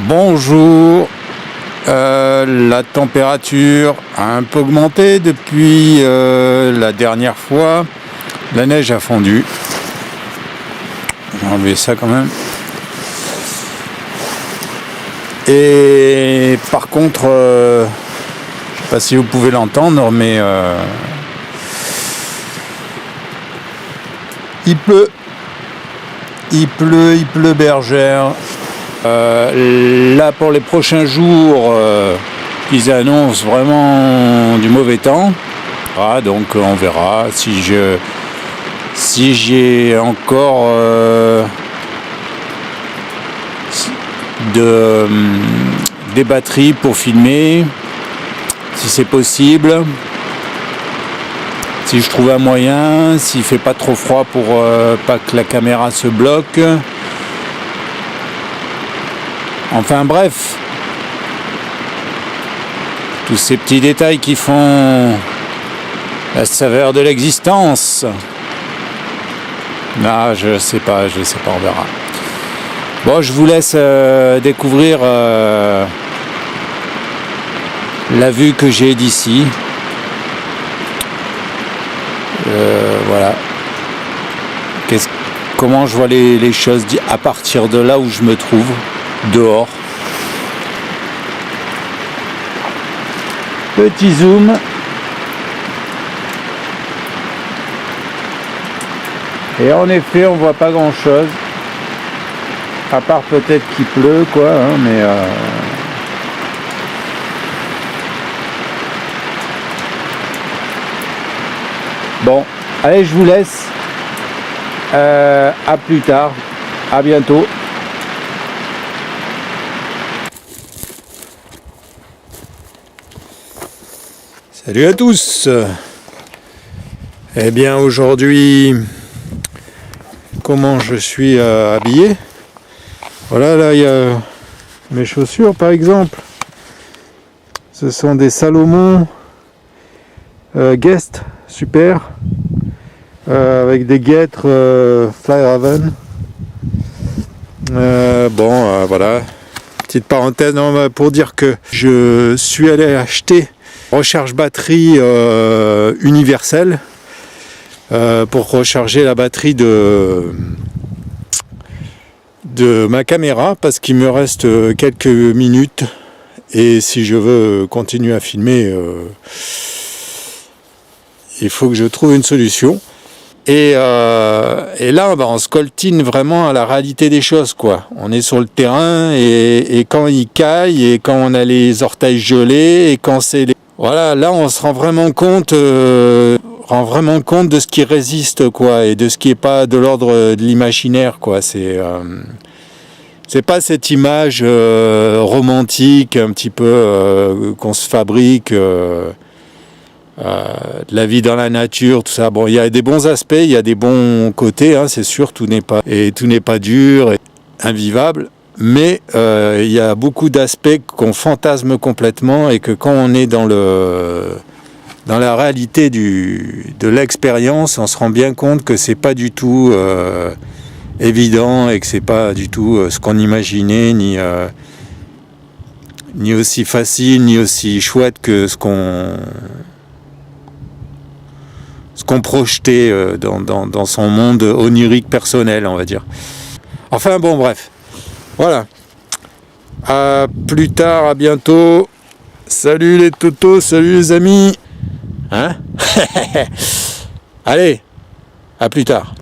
Bonjour. La température a un peu augmenté depuis la dernière fois. La neige a fondu. On va enlever ça quand même. Et par contre, je sais pas si vous pouvez l'entendre, mais il pleut. Il pleut bergère. Là pour les prochains jours, ils annoncent vraiment du mauvais temps. Ah, donc on verra si j'ai encore des batteries pour filmer, si c'est possible. Si je trouve un moyen, s'il fait pas trop froid pour pas que la caméra se bloque. Enfin bref, tous ces petits détails qui font la saveur de l'existence. Ah, je sais pas, on verra. Bon, je vous laisse découvrir la vue que j'ai d'ici. Voilà. Comment je vois les choses à partir de là où je me trouve, dehors. Petit zoom. Et en effet, on voit pas grand chose. À part peut-être qu'il pleut, quoi, hein, mais bon, allez, je vous laisse. À plus tard. À bientôt. Salut à tous. Eh bien, aujourd'hui, comment je suis habillé? Voilà, là, il y a mes chaussures, par exemple. Ce sont des Salomon Guest, super. Avec des guêtres Fjällräven. Voilà. Petite parenthèse pour dire que je suis allé acheter recharge batterie universelle pour recharger la batterie de ma caméra parce qu'il me reste quelques minutes et si je veux continuer à filmer il faut que je trouve une solution. Et là, on se coltine vraiment à la réalité des choses, quoi. On est sur le terrain et quand il caille et quand on a les orteils gelés et quand c'est voilà, là on se rend vraiment compte de ce qui résiste, quoi, et de ce qui est pas de l'ordre de l'imaginaire, quoi. C'est pas cette image romantique un petit peu qu'on se fabrique. De la vie dans la nature, tout ça. Bon, il y a des bons aspects, il y a des bons côtés, hein, c'est sûr, tout n'est pas dur et invivable, mais il y a beaucoup d'aspects qu'on fantasme complètement et que quand on est dans la réalité de l'expérience, on se rend bien compte que c'est pas du tout évident et que c'est pas du tout ce qu'on imaginait, ni aussi facile, ni aussi chouette que ce qu'on projetait dans son monde onirique personnel, on va dire. Enfin bon, bref. Voilà. À plus tard, à bientôt. Salut les totos, salut les amis. Hein? Allez, à plus tard.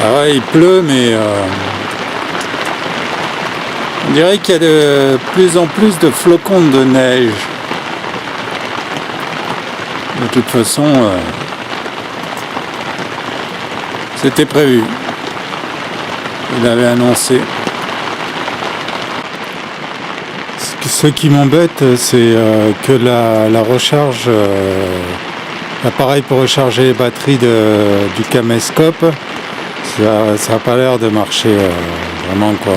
Ah ouais, il pleut, mais on dirait qu'il y a de plus en plus de flocons de neige. De toute façon, c'était prévu. Il avait annoncé. Ce qui m'embête, c'est que la recharge, l'appareil pour recharger les batteries du caméscope, ça n'a pas l'air de marcher vraiment, quoi.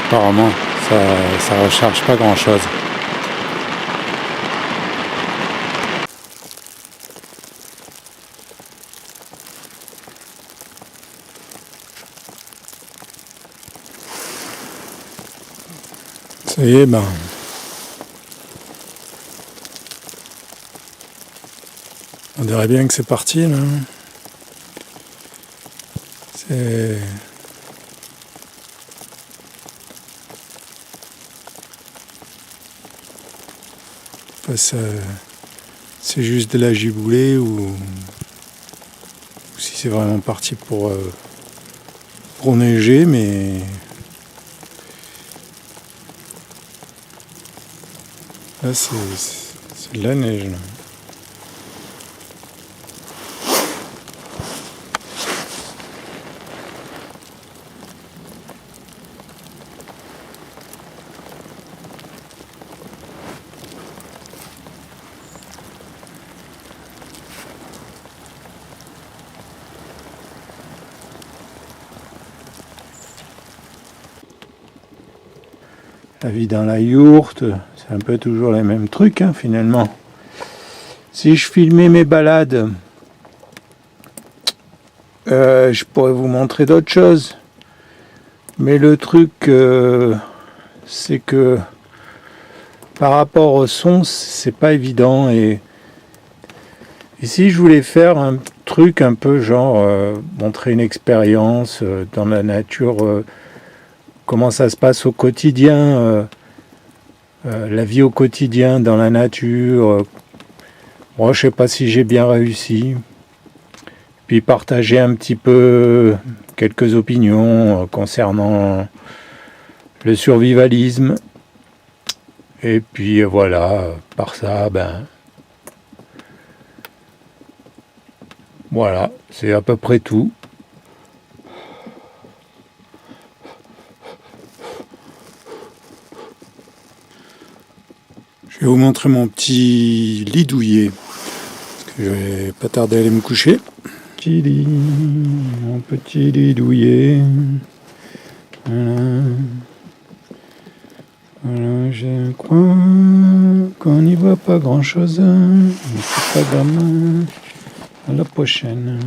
apparemment, ça recharge pas grand chose. Ça y est, ben. On dirait bien que c'est parti là. C'est. C'est juste de la giboulée ou si c'est vraiment parti pour neiger, mais là c'est de la neige là. La vie dans la yourte, c'est un peu toujours les mêmes trucs hein, finalement. Si je filmais mes balades, je pourrais vous montrer d'autres choses. Mais le truc, c'est que par rapport au son, c'est pas évident. Et si je voulais faire un truc un peu genre montrer une expérience dans la nature, comment ça se passe au quotidien, la vie au quotidien dans la nature. Moi, je sais pas si j'ai bien réussi. Puis partager un petit peu quelques opinions concernant le survivalisme. Et puis voilà, par ça, ben voilà, c'est à peu près tout. Je vais vous montrer mon petit lit douillet, parce que je vais pas tarder à aller me coucher. Petit lit, mon petit lit douillet. Voilà. Voilà, je crois qu'on n'y voit pas grand chose, mais c'est pas grave. À la prochaine.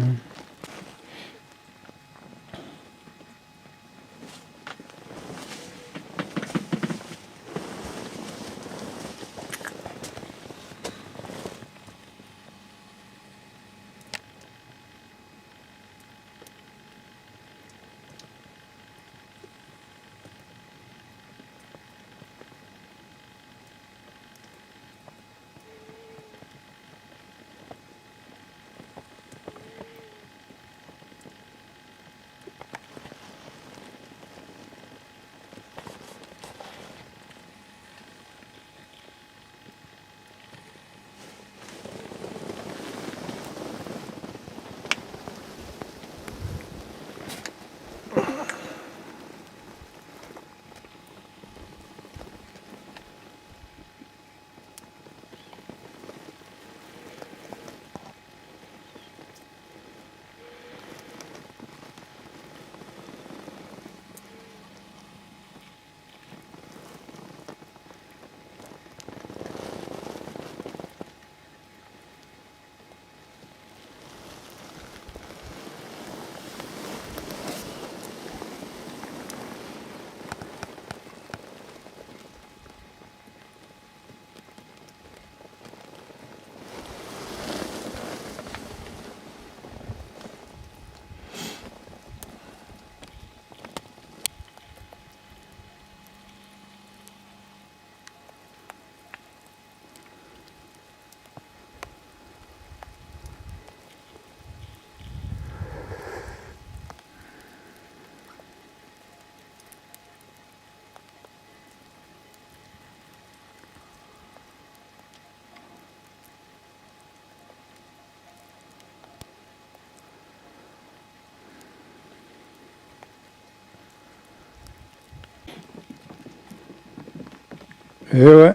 Et ouais,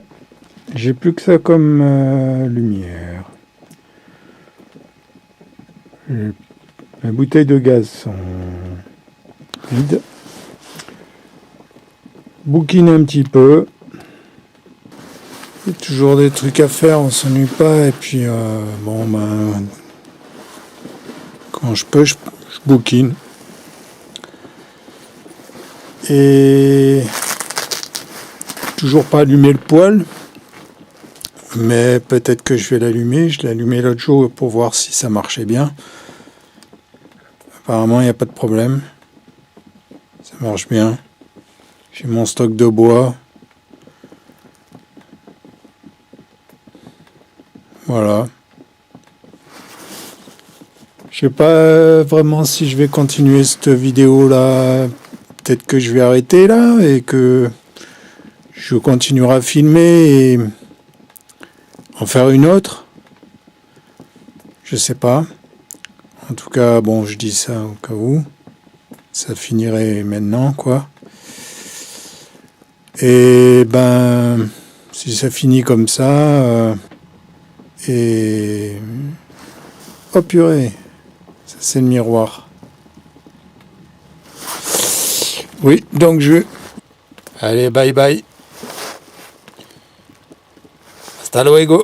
j'ai plus que ça comme lumière. Les bouteilles de gaz sont vides. bouquine un petit peu. Il y a toujours des trucs à faire, on s'ennuie pas. Et puis, bon, ben, quand je peux, je bouquine. Et toujours pas allumé le poêle. Mais peut-être que je vais l'allumer. Je l'ai allumé l'autre jour pour voir si ça marchait bien. Apparemment, il n'y a pas de problème. Ça marche bien. J'ai mon stock de bois. Voilà. Je sais pas vraiment si je vais continuer cette vidéo là. Peut-être que je vais arrêter là et que je continuerai à filmer et en faire une autre. Je sais pas. En tout cas, bon, je dis ça au cas où. Ça finirait maintenant, quoi. Et ben, si ça finit comme ça, et oh purée, ça c'est le miroir. Oui, donc allez, bye bye. Hasta luego.